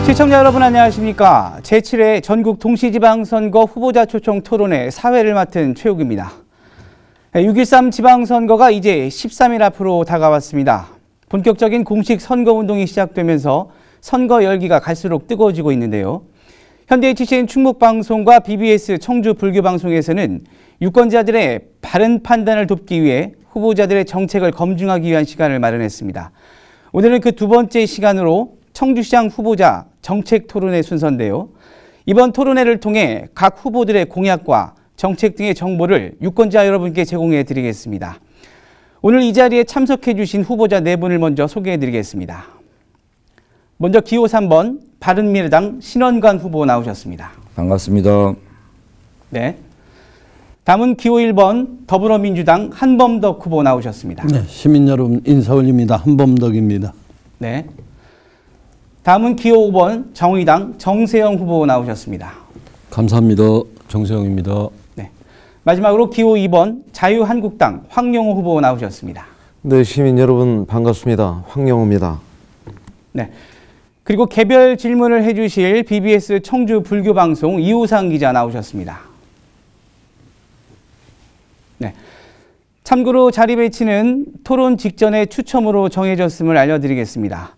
시청자 여러분 안녕하십니까. 제7회 전국 동시지방선거 후보자 초청 토론회 사회를 맡은 최욱입니다. 6.13 지방선거가 이제 13일 앞으로 다가왔습니다. 본격적인 공식 선거운동이 시작되면서 선거 열기가 갈수록 뜨거워지고 있는데요. 현대 HCN 충북방송과 BBS 청주불교방송에서는 유권자들의 바른 판단을 돕기 위해 후보자들의 정책을 검증하기 위한 시간을 마련했습니다. 오늘은 그 두 번째 시간으로 청주시장 후보자 정책 토론회 순서인데요. 이번 토론회를 통해 각 후보들의 공약과 정책 등의 정보를 유권자 여러분께 제공해 드리겠습니다. 오늘 이 자리에 참석해 주신 후보자 네 분을 먼저 소개해 드리겠습니다. 먼저 기호 3번 바른미래당 신원관 후보 나오셨습니다. 반갑습니다. 네. 다음은 기호 1번 더불어민주당 한범덕 후보 나오셨습니다. 네, 시민 여러분 인사 올립니다. 한범덕입니다. 네. 다음은 기호 5번 정의당 정세영 후보 나오셨습니다. 감사합니다. 정세영입니다. 네. 마지막으로 기호 2번 자유한국당 황영호 후보 나오셨습니다. 네, 시민 여러분 반갑습니다. 황영호입니다. 네. 그리고 개별 질문을 해주실 BBS 청주 불교방송 이우상 기자 나오셨습니다. 네. 참고로 자리 배치는 토론 직전에 추첨으로 정해졌음을 알려드리겠습니다.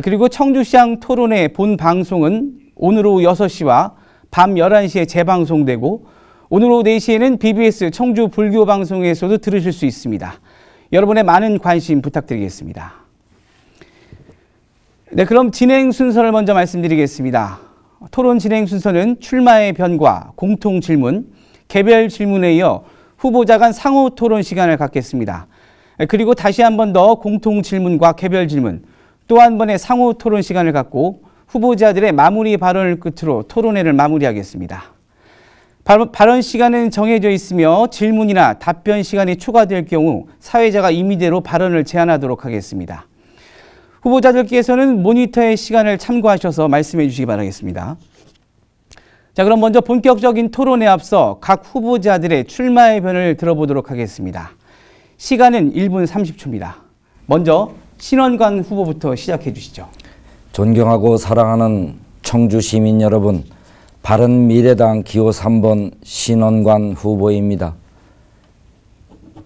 그리고 청주시장 토론회 본 방송은 오늘 오후 6시와 밤 11시에 재방송되고 오늘 오후 4시에는 BBS 청주 불교방송에서도 들으실 수 있습니다. 여러분의 많은 관심 부탁드리겠습니다. 네, 그럼 진행 순서를 먼저 말씀드리겠습니다. 토론 진행 순서는 출마의 변과, 공통 질문, 개별 질문에 이어 후보자 간 상호 토론 시간을 갖겠습니다. 그리고 다시 한 번 더 공통 질문과 개별 질문, 또 한 번의 상호 토론 시간을 갖고 후보자들의 마무리 발언을 끝으로 토론회를 마무리하겠습니다. 발언 시간은 정해져 있으며 질문이나 답변 시간이 추가될 경우 사회자가 임의대로 발언을 제한하도록 하겠습니다. 후보자들께서는 모니터의 시간을 참고하셔서 말씀해 주시기 바라겠습니다. 자, 그럼 먼저 본격적인 토론에 앞서 각 후보자들의 출마의 변을 들어보도록 하겠습니다. 시간은 1분 30초입니다. 먼저 신원관 후보부터 시작해 주시죠. 존경하고 사랑하는 청주 시민 여러분, 바른미래당 기호 3번 신원관 후보입니다.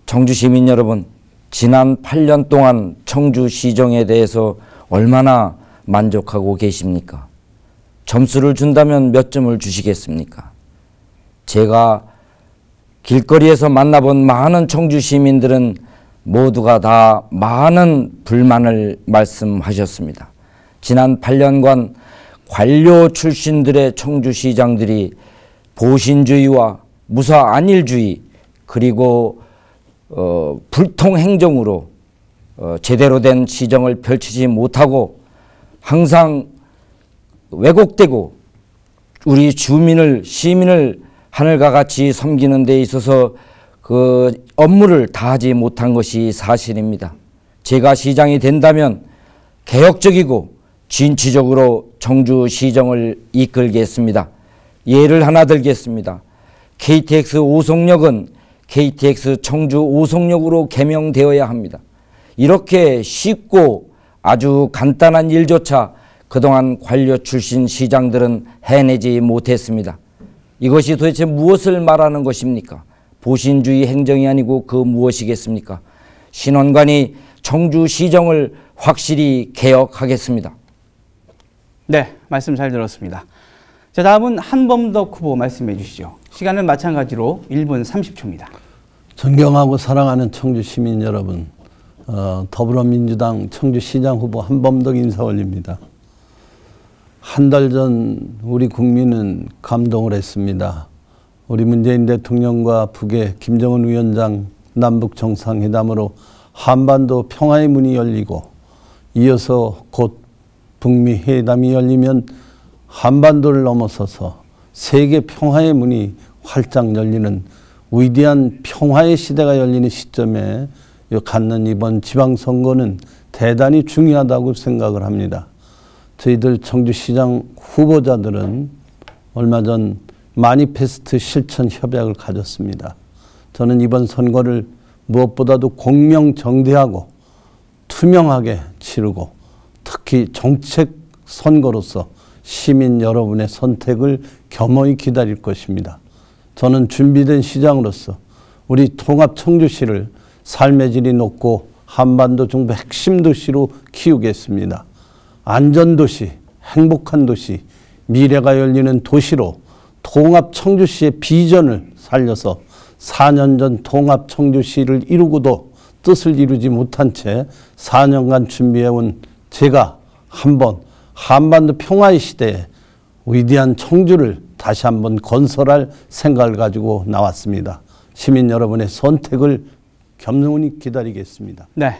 청주 시민 여러분, 지난 8년 동안 청주시정에 대해서 얼마나 만족하고 계십니까? 점수를 준다면 몇 점을 주시겠습니까? 제가 길거리에서 만나본 많은 청주 시민들은 모두가 다 많은 불만을 말씀하셨습니다. 지난 8년간 관료 출신들의 청주시장들이 보신주의와 무사 안일주의 그리고 불통행정으로 제대로 된 시정을 펼치지 못하고 항상 왜곡되고 우리 주민을 시민을 하늘과 같이 섬기는 데 있어서 그 업무를 다하지 못한 것이 사실입니다. 제가 시장이 된다면 개혁적이고 진취적으로 청주시정을 이끌겠습니다. 예를 하나 들겠습니다. KTX 오송역은 KTX 청주 오송역으로 개명되어야 합니다. 이렇게 쉽고 아주 간단한 일조차 그동안 관료 출신 시장들은 해내지 못했습니다. 이것이 도대체 무엇을 말하는 것입니까? 보신주의 행정이 아니고 그 무엇이겠습니까? 신원관이 청주시정을 확실히 개혁하겠습니다. 네, 말씀 잘 들었습니다. 자, 다음은 한범덕 후보 말씀해 주시죠. 시간은 마찬가지로 1분 30초입니다. 존경하고 사랑하는 청주 시민 여러분, 더불어민주당 청주시장 후보 한범덕 인사 올립니다. 한 달 전 우리 국민은 감동을 했습니다. 우리 문재인 대통령과 북의 김정은 위원장 남북 정상회담으로 한반도 평화의 문이 열리고 이어서 곧 북미 회담이 열리면 한반도를 넘어서서 세계 평화의 문이 활짝 열리는 위대한 평화의 시대가 열리는 시점에 갖는 이번 지방선거는 대단히 중요하다고 생각을 합니다. 저희들 청주시장 후보자들은 얼마 전 마니페스트 실천 협약을 가졌습니다. 저는 이번 선거를 무엇보다도 공명정대하고 투명하게 치르고 특히 정책 선거로서 시민 여러분의 선택을 겸허히 기다릴 것입니다. 저는 준비된 시장으로서 우리 통합 청주시를 삶의 질이 높고 한반도 중부 핵심 도시로 키우겠습니다. 안전도시, 행복한 도시, 미래가 열리는 도시로 통합 청주시의 비전을 살려서 4년 전 통합 청주시를 이루고도 뜻을 이루지 못한 채 4년간 준비해온 제가 한번 한반도 평화의 시대에 위대한 청주를 다시 한번 건설할 생각을 가지고 나왔습니다. 시민 여러분의 선택을 겸손히 기다리겠습니다. 네,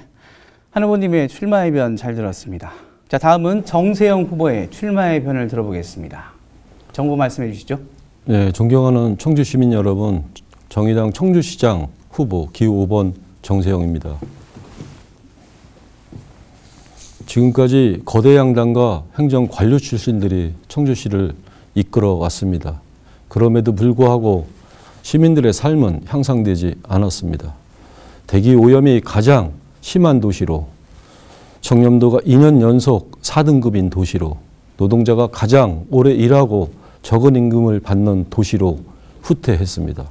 한 후보님의 출마의 변 잘 들었습니다. 자, 다음은 정세영 후보의 출마의 변을 들어보겠습니다. 정 후보 말씀해 주시죠. 네, 존경하는 청주 시민 여러분, 정의당 청주시장 후보 기호 5번 정세영입니다. 지금까지 거대 양당과 행정 관료 출신들이 청주시를 이끌어 왔습니다. 그럼에도 불구하고 시민들의 삶은 향상되지 않았습니다. 대기 오염이 가장 심한 도시로, 청렴도가 2년 연속 4등급인 도시로, 노동자가 가장 오래 일하고 적은 임금을 받는 도시로 후퇴했습니다.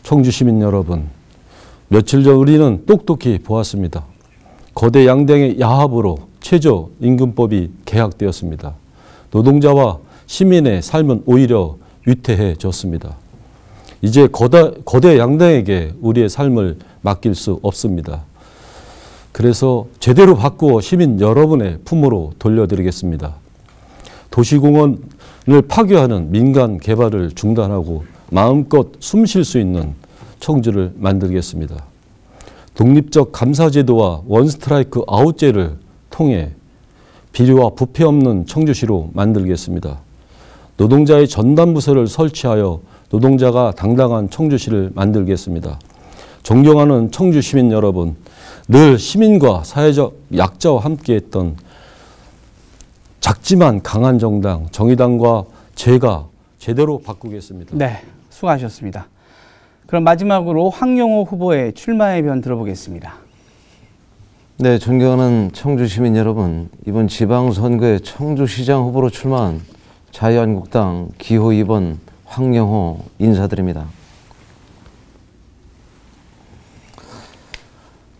청주 시민 여러분, 며칠 전 우리는 똑똑히 보았습니다. 거대 양당의 야합으로 최저임금법이 개혁되었습니다. 노동자와 시민의 삶은 오히려 위태해졌습니다. 이제 거대 양당에게 우리의 삶을 맡길 수 없습니다. 그래서 제대로 바꾸어 시민 여러분의 품으로 돌려드리겠습니다. 도시공원을 파괴하는 민간 개발을 중단하고 마음껏 숨 쉴 수 있는 청주를 만들겠습니다. 독립적 감사제도와 원스트라이크 아웃제를 통해 비리와 부패 없는 청주시로 만들겠습니다. 노동자의 전담부서를 설치하여 노동자가 당당한 청주시를 만들겠습니다. 존경하는 청주 시민 여러분, 늘 시민과 사회적 약자와 함께했던 작지만 강한 정당 정의당과 제가 제대로 바꾸겠습니다. 네, 수고하셨습니다. 그럼 마지막으로 황영호 후보의 출마의 변 들어보겠습니다. 네, 존경하는 청주 시민 여러분, 이번 지방선거에 청주시장 후보로 출마한 자유한국당 기호 2번 황영호 인사드립니다.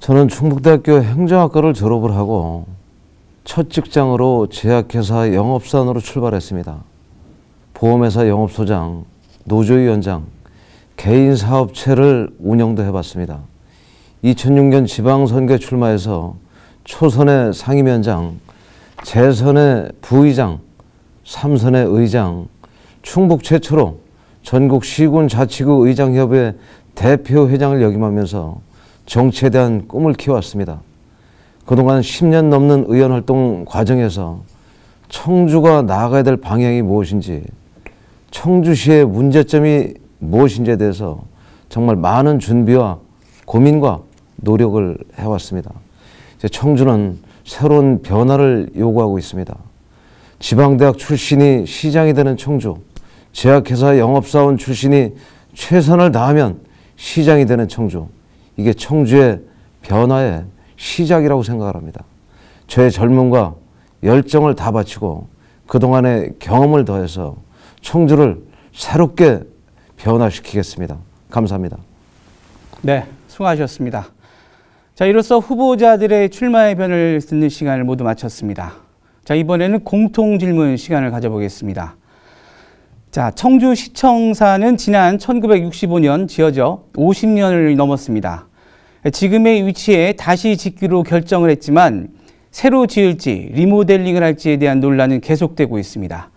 저는 충북대학교 행정학과를 졸업을 하고 첫 직장으로 제약회사 영업사원으로 출발했습니다. 보험회사 영업소장, 노조위원장, 개인사업체를 운영도 해봤습니다. 2006년 지방선거에 출마해서 초선의 상임위원장, 재선의 부의장, 3선의 의장, 충북 최초로 전국 시군 자치구 의장협의 대표회장을 역임하면서 정치에 대한 꿈을 키워왔습니다. 그동안 10년 넘는 의원활동 과정에서 청주가 나아가야 될 방향이 무엇인지, 청주시의 문제점이 무엇인지에 대해서 정말 많은 준비와 고민과 노력을 해왔습니다. 이제 청주는 새로운 변화를 요구하고 있습니다. 지방대학 출신이 시장이 되는 청주, 제약회사 영업사원 출신이 최선을 다하면 시장이 되는 청주, 이게 청주의 변화의 시작이라고 생각을 합니다. 저의 젊음과 열정을 다 바치고 그동안의 경험을 더해서 청주를 새롭게 변화시키겠습니다. 감사합니다. 네, 수고하셨습니다. 자, 이로써 후보자들의 출마의 변을 듣는 시간을 모두 마쳤습니다. 자, 이번에는 공통 질문 시간을 가져보겠습니다. 자, 청주시청사는 지난 1965년 지어져 50년을 넘었습니다. 지금의 위치에 다시 짓기로 결정을 했지만 새로 지을지 리모델링을 할지에 대한 논란은 계속되고 있습니다.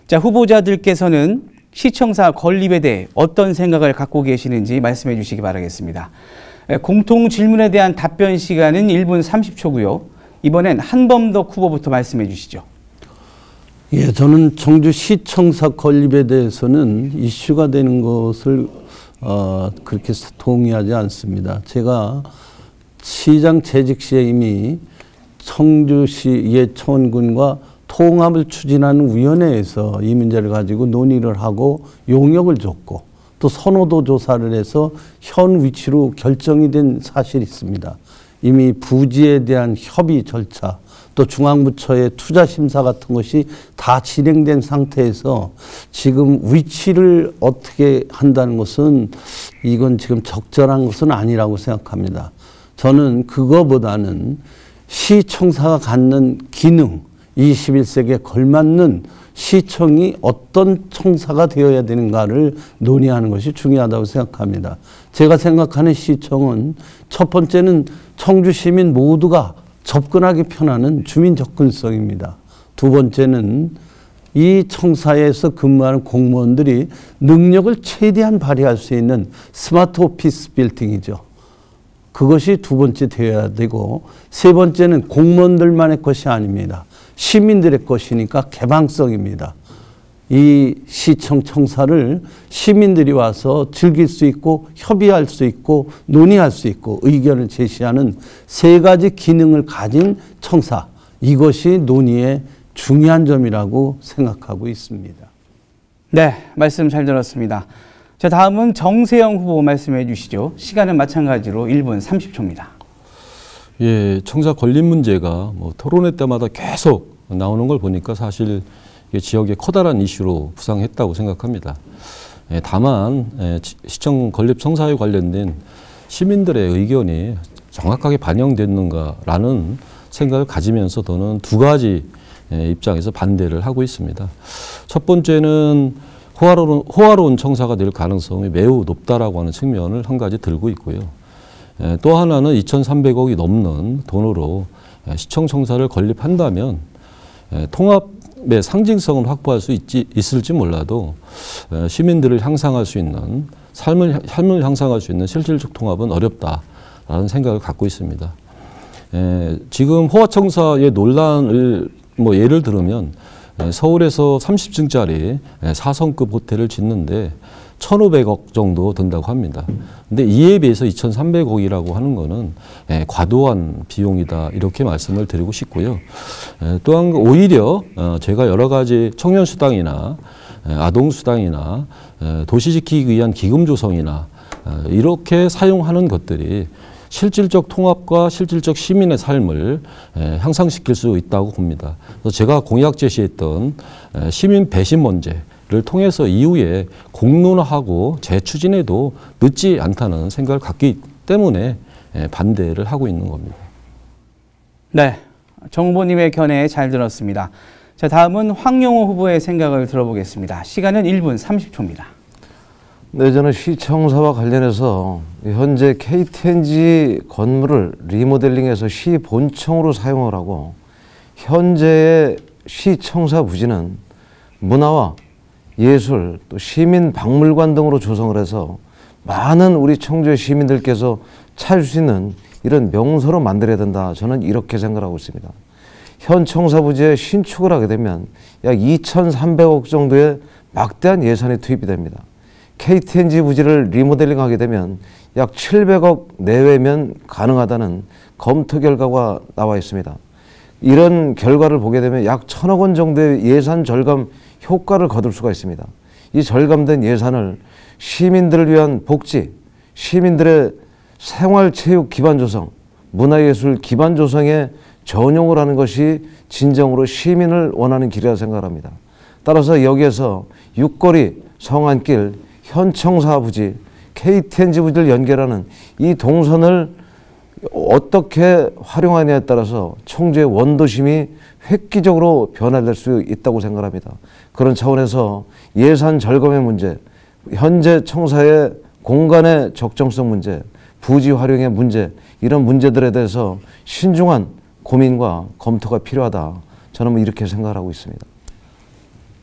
자, 후보자들께서는 시청사 건립에 대해 어떤 생각을 갖고 계시는지 말씀해 주시기 바라겠습니다. 공통 질문에 대한 답변 시간은 1분 30초고요. 이번엔 한범덕 후보부터 말씀해 주시죠. 예, 저는 청주시청사 건립에 대해서는 이슈가 되는 것을 그렇게 동의하지 않습니다. 제가 시장 재직 시에 이미 청주시 예천군과 통합을 추진하는 위원회에서 이 문제를 가지고 논의를 하고 용역을 줬고 또 선호도 조사를 해서 현 위치로 결정이 된 사실이 있습니다. 이미 부지에 대한 협의 절차 또 중앙부처의 투자심사 같은 것이 다 진행된 상태에서 지금 위치를 어떻게 한다는 것은 이건 지금 적절한 것은 아니라고 생각합니다. 저는 그거보다는 시청사가 갖는 기능, 21세기에 걸맞는 시청이 어떤 청사가 되어야 되는가를 논의하는 것이 중요하다고 생각합니다. 제가 생각하는 시청은 첫 번째는 청주 시민 모두가 접근하기 편안한 주민 접근성입니다. 두 번째는 이 청사에서 근무하는 공무원들이 능력을 최대한 발휘할 수 있는 스마트 오피스 빌딩이죠. 그것이 두 번째 되어야 되고, 세 번째는 공무원들만의 것이 아닙니다. 시민들의 것이니까 개방성입니다. 이 시청 청사를 시민들이 와서 즐길 수 있고 협의할 수 있고 논의할 수 있고 의견을 제시하는 세 가지 기능을 가진 청사, 이것이 논의의 중요한 점이라고 생각하고 있습니다. 네, 말씀 잘 들었습니다. 자, 다음은 정세영 후보 말씀해 주시죠. 시간은 마찬가지로 1분 30초입니다. 예, 청사 건립 문제가 뭐 토론회 때마다 계속 나오는 걸 보니까 사실 지역의 커다란 이슈로 부상했다고 생각합니다. 예, 다만 시청 건립 청사에 관련된 시민들의 의견이 정확하게 반영됐는가라는 생각을 가지면서 저는 두 가지 입장에서 반대를 하고 있습니다. 첫 번째는 호화로운 청사가 될 가능성이 매우 높다라고 하는 측면을 한 가지 들고 있고요. 또 하나는 2,300억이 넘는 돈으로 시청 청사를 건립한다면 통합의 상징성을 확보할 수 있을지 몰라도 시민들을 향상할 수 있는 삶을 향상할 수 있는 실질적 통합은 어렵다라는 생각을 갖고 있습니다. 지금 호화청사의 논란을 예를 들으면 서울에서 30층짜리 4성급 호텔을 짓는데 1,500억 정도 든다고 합니다. 근데 이에 비해서 2,300억이라고 하는 거는 과도한 비용이다, 이렇게 말씀을 드리고 싶고요. 또한 오히려 제가 여러 가지 청년수당이나 아동수당이나 도시 지키기 위한 기금 조성이나 이렇게 사용하는 것들이 실질적 통합과 실질적 시민의 삶을 향상시킬 수 있다고 봅니다. 그래서 제가 공약 제시했던 시민 배신 문제를 통해서 이후에 공론화하고 재추진해도 늦지 않다는 생각을 갖기 때문에 반대를 하고 있는 겁니다. 네, 정 후보님의 견해 잘 들었습니다. 자, 다음은 황영호 후보의 생각을 들어보겠습니다. 시간은 1분 30초입니다. 네, 저는 시청사와 관련해서 현재 KTNG 건물을 리모델링해서 시 본청으로 사용을 하고, 현재의 시청사 부지는 문화와 예술, 또 시민 박물관 등으로 조성을 해서 많은 우리 청주의 시민들께서 찾을 수 있는 이런 명소로 만들어야 된다, 저는 이렇게 생각하고 있습니다. 현 청사 부지에 신축을 하게 되면 약 2,300억 정도의 막대한 예산이 투입이 됩니다. KTNG 부지를 리모델링하게 되면 약 700억 내외면 가능하다는 검토 결과가 나와 있습니다. 이런 결과를 보게 되면 약 1,000억 원 정도의 예산 절감 효과를 거둘 수가 있습니다. 이 절감된 예산을 시민들을 위한 복지, 시민들의 생활체육 기반 조성, 문화예술 기반 조성에 전용을 하는 것이 진정으로 시민을 원하는 길이라 생각합니다. 따라서 여기에서 육거리, 성안길, 현청사 부지, KTNG 부지를 연결하는 이 동선을 어떻게 활용하느냐에 따라서 청주의 원도심이 획기적으로 변화될 수 있다고 생각합니다. 그런 차원에서 예산 절감의 문제, 현재 청사의 공간의 적정성 문제, 부지 활용의 문제, 이런 문제들에 대해서 신중한 고민과 검토가 필요하다, 저는 이렇게 생각하고 있습니다.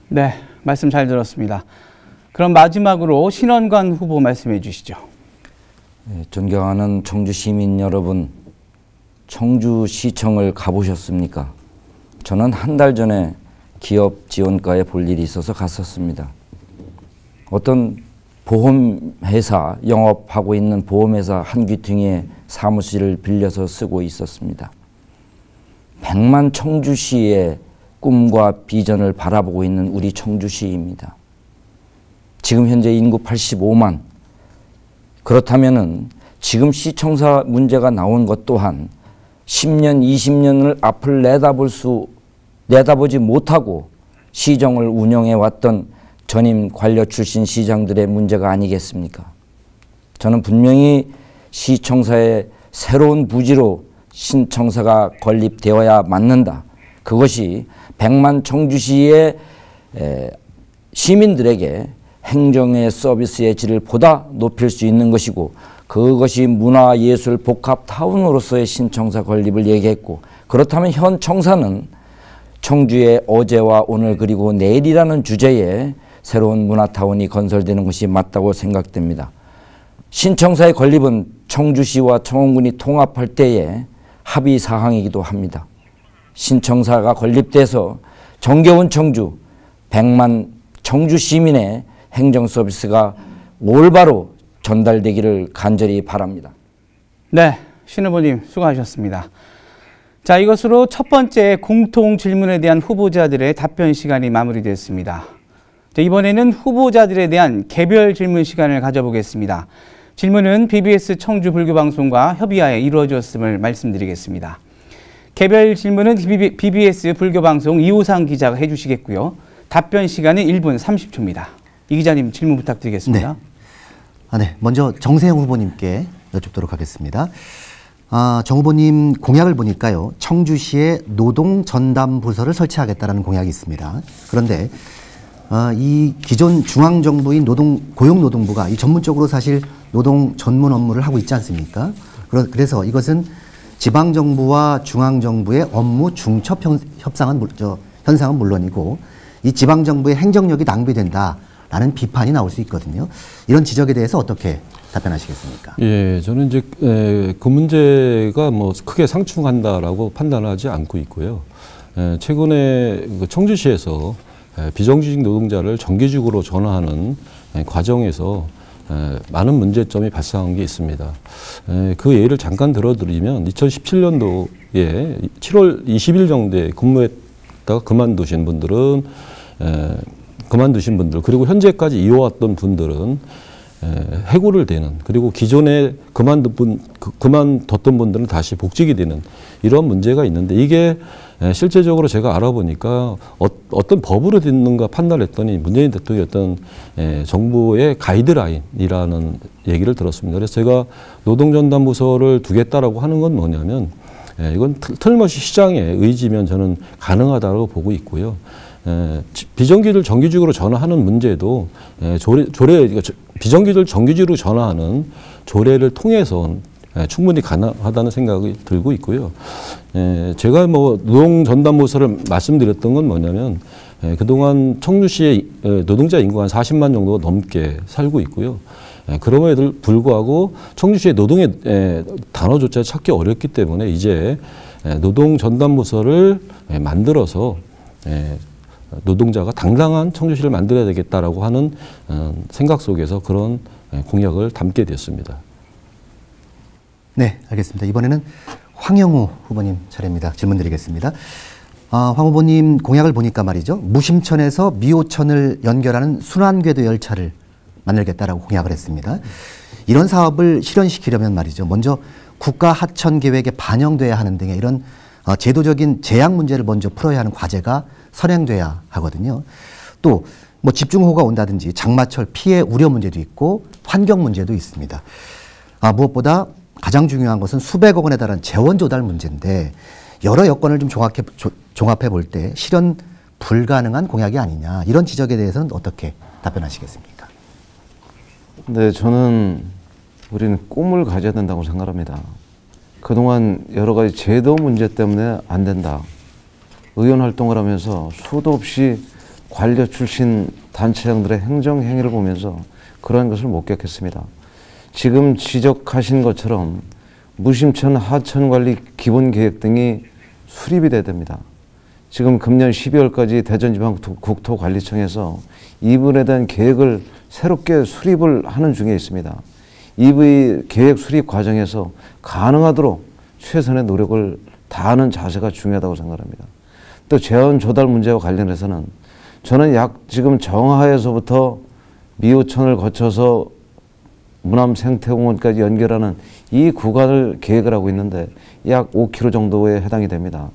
네, 말씀 잘 들었습니다. 그럼 마지막으로 신원관 후보 말씀해 주시죠. 존경하는 청주 시민 여러분, 청주시청을 가보셨습니까? 저는 한 달 전에 기업 지원과에 볼 일이 있어서 갔었습니다. 어떤 보험회사, 영업하고 있는 보험회사 한 귀퉁이에 사무실을 빌려서 쓰고 있었습니다. 100만 청주시의 꿈과 비전을 바라보고 있는 우리 청주시입니다. 지금 현재 인구 85만. 그렇다면은 지금 시청사 문제가 나온 것 또한 10년, 20년을 앞을 내다보지 못하고 시정을 운영해 왔던 전임 관료 출신 시장들의 문제가 아니겠습니까? 저는 분명히 시청사의 새로운 부지로 신청사가 건립되어야 맞는다. 그것이 100만 청주시의 시민들에게 행정의 서비스의 질을 보다 높일 수 있는 것이고, 그것이 문화예술 복합타운으로서의 신청사 건립을 얘기했고, 그렇다면 현 청사는 청주의 어제와 오늘 그리고 내일이라는 주제에 새로운 문화타운이 건설되는 것이 맞다고 생각됩니다. 신청사의 건립은 청주시와 청원군이 통합할 때의 합의 사항이기도 합니다. 신청사가 건립돼서 정겨운 청주, 100만 청주 시민의 행정 서비스가 올바로 전달되기를 간절히 바랍니다. 네, 신 후보님 수고하셨습니다. 자, 이것으로 첫 번째 공통 질문에 대한 후보자들의 답변 시간이 마무리됐습니다. 자, 이번에는 후보자들에 대한 개별 질문 시간을 가져보겠습니다. 질문은 BBS 청주 불교방송과 협의하에 이루어졌음을 말씀드리겠습니다. 개별 질문은 BBS 불교방송 이호상 기자가 해주시겠고요. 답변 시간은 1분 30초입니다. 이 기자님 질문 부탁드리겠습니다. 네, 먼저 정세영 후보님께 여쭙도록 하겠습니다. 정 후보님 공약을 보니까요, 청주시에 노동전담부서를 설치하겠다는 공약이 있습니다. 그런데 이 기존 중앙정부인 고용노동부가 이 전문적으로 사실 노동 전문 업무를 하고 있지 않습니까? 그래서 이것은 지방정부와 중앙정부의 업무 중첩 현상은 물론이고, 이 지방정부의 행정력이 낭비된다라는 비판이 나올 수 있거든요. 이런 지적에 대해서 어떻게 답변하시겠습니까? 예, 저는 이제 그 문제가 뭐 크게 상충한다라고 판단하지 않고 있고요. 최근에 청주시에서 비정규직 노동자를 정규직으로 전환하는 과정에서 많은 문제점이 발생한 게 있습니다. 그 예를 잠깐 들어드리면 2017년도에 7월 20일 정도에 근무했다가 그만두신 분들 그리고 현재까지 이어왔던 분들은 해고를 되는, 그리고 기존에 그만뒀던 분들은 다시 복직이 되는 이런 문제가 있는데, 이게 실제적으로 제가 알아보니까 어떤 법으로 됐는가 판단했더니 문재인 대통령의 어떤 정부의 가이드라인이라는 얘기를 들었습니다. 그래서 제가 노동전담부서를 두겠다라고 하는 건 뭐냐면, 이건 틀림없이 시장의 의지면 저는 가능하다고 보고 있고요. 비정규직을 정규직으로 전환하는 문제도 비정규직을 정규직으로 전환하는 조례를 통해서 충분히 가능하다는 생각이 들고 있고요. 제가 뭐 노동전담부서를 말씀드렸던 건 뭐냐면, 그동안 청주시의 노동자 인구가 한 40만 정도가 넘게 살고 있고요. 그럼에도 불구하고 청주시의 노동의 단어조차 찾기 어렵기 때문에 이제 노동전담부서를 만들어서 노동자가 당당한 청주시를 만들어야 되겠다라고 하는 생각 속에서 그런 공약을 담게 됐습니다. 네, 알겠습니다. 이번에는 황영우 후보님 차례입니다. 질문 드리겠습니다. 황 후보님 공약을 보니까 말이죠, 무심천에서 미호천을 연결하는 순환궤도 열차를 만들겠다라고 공약을 했습니다. 이런 사업을 실현시키려면 말이죠, 먼저 국가 하천 계획에 반영돼야 하는 등의 이런 제도적인 재앙 문제를 먼저 풀어야 하는 과제가 선행돼야 하거든요. 또 뭐 집중호우가 온다든지 장마철 피해 우려 문제도 있고 환경 문제도 있습니다. 무엇보다 가장 중요한 것은 수백억 원에 달하는 재원 조달 문제인데, 여러 여건을 좀 종합해 볼 때 실현 불가능한 공약이 아니냐, 이런 지적에 대해서는 어떻게 답변하시겠습니까? 네, 저는 우리는 꿈을 가져야 된다고 생각합니다. 그동안 여러 가지 제도 문제 때문에 안 된다. 의원 활동을 하면서 수도 없이 관료 출신 단체장들의 행정 행위를 보면서 그러한 것을 목격했습니다. 지금 지적하신 것처럼 무심천 하천관리 기본계획 등이 수립이 돼야 됩니다. 지금 금년 12월까지 대전지방국토관리청에서 이분에 대한 계획을 새롭게 수립을 하는 중에 있습니다. 이 계획 수립 과정에서 가능하도록 최선의 노력을 다하는 자세가 중요하다고 생각합니다. 또 재원 조달 문제와 관련해서는 저는 지금 정하에서부터 미호천을 거쳐서 무남 생태공원까지 연결하는 이 구간을 계획을 하고 있는데 약 5km 정도에 해당이 됩니다.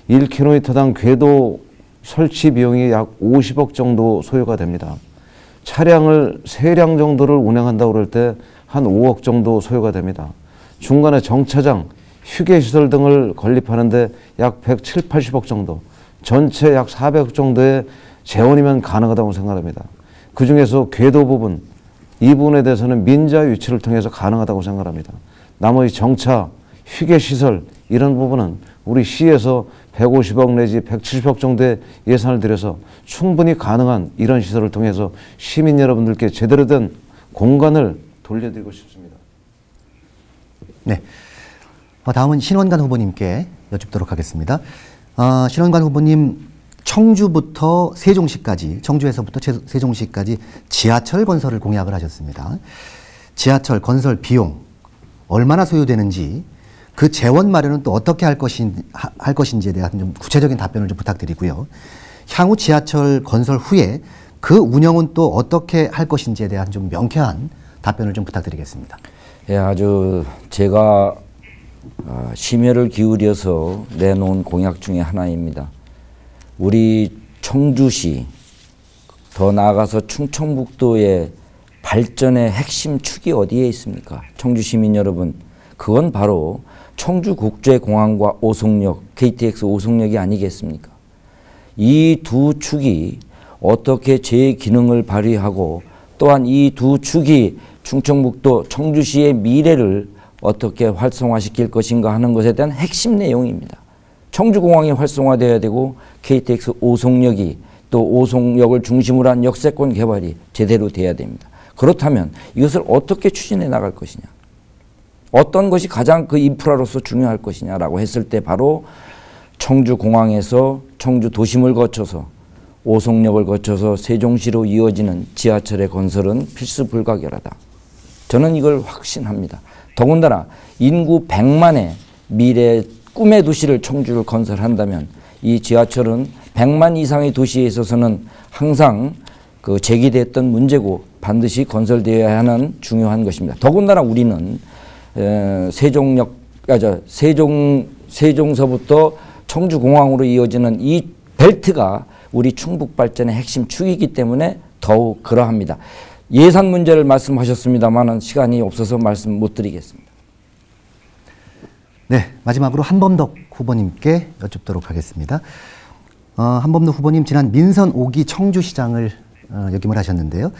1km당 궤도 설치 비용이 약 50억 정도 소요가 됩니다. 차량을 3량 정도를 운행한다고 그럴 때 한 5억 정도 소요가 됩니다. 중간에 정차장, 휴게시설 등을 건립하는데 약 170, 80억 정도, 전체 약 400억 정도의 재원이면 가능하다고 생각합니다. 그 중에서 궤도 부분, 이 부분에 대해서는 민자 유치를 통해서 가능하다고 생각합니다. 나머지 정차, 휴게시설 이런 부분은 우리 시에서 150억 내지 170억 정도의 예산을 들여서 충분히 가능한 이런 시설을 통해서 시민 여러분들께 제대로 된 공간을 돌려드리고 싶습니다. 네. 다음은 신원관 후보님께 여쭙도록 하겠습니다. 신원관 후보님, 청주부터 세종시까지, 청주에서부터 세종시까지 지하철 건설을 공약을 하셨습니다. 지하철 건설 비용 얼마나 소요되는지, 그 재원 마련은 또 어떻게 할 것인지에 대한 좀 구체적인 답변을 좀 부탁드리고요. 향후 지하철 건설 후에 그 운영은 또 어떻게 할 것인지에 대한 좀 명쾌한 답변을 좀 부탁드리겠습니다. 예, 아주 제가 심혈을 기울여서 내놓은 공약 중에 하나입니다. 우리 청주시, 더 나아가서 충청북도의 발전의 핵심 축이 어디에 있습니까? 청주 시민 여러분, 그건 바로 청주국제공항과 오송역, KTX 오송역이 아니겠습니까? 이 두 축이 어떻게 제 기능을 발휘하고 또한 이 두 축이 충청북도 청주시의 미래를 어떻게 활성화시킬 것인가 하는 것에 대한 핵심 내용입니다. 청주공항이 활성화되어야 되고 KTX 오송역이 또 오송역을 중심으로 한 역세권 개발이 제대로 돼야 됩니다. 그렇다면 이것을 어떻게 추진해 나갈 것이냐, 어떤 것이 가장 그 인프라로서 중요할 것이냐라고 했을 때 바로 청주공항에서 청주 도심을 거쳐서 오송역을 거쳐서 세종시로 이어지는 지하철의 건설은 필수 불가결하다. 저는 이걸 확신합니다. 더군다나 인구 100만의 미래 꿈의 도시를 청주를 건설한다면 이 지하철은 100만 이상의 도시에 있어서는 항상 그 제기됐던 문제고 반드시 건설되어야 하는 중요한 것입니다. 더군다나 우리는 세종서부터 청주공항으로 이어지는 이 벨트가 우리 충북 발전의 핵심 축이기 때문에 더욱 그러합니다. 예산 문제를 말씀하셨습니다만 시간이 없어서 말씀 못 드리겠습니다. 네, 마지막으로 한범덕 후보님께 여쭙도록 하겠습니다. 한범덕 후보님, 지난 민선 5기 청주시장을 역임을 하셨는데요.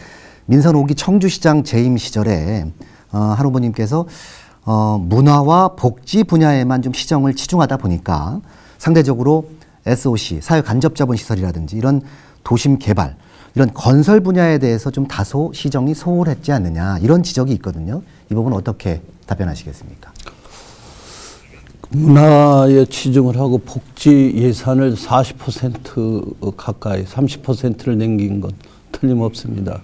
민선 5기 청주시장 재임 시절에 한 후보님께서 문화와 복지 분야에만 좀 시정을 치중하다 보니까 상대적으로 SOC, 사회간접자본시설이라든지 이런 도심 개발, 이런 건설 분야에 대해서 좀 다소 시정이 소홀했지 않느냐, 이런 지적이 있거든요. 이 부분 어떻게 답변하시겠습니까? 문화에 치중을 하고 복지 예산을 40% 가까이 30%를 남긴 건 틀림없습니다.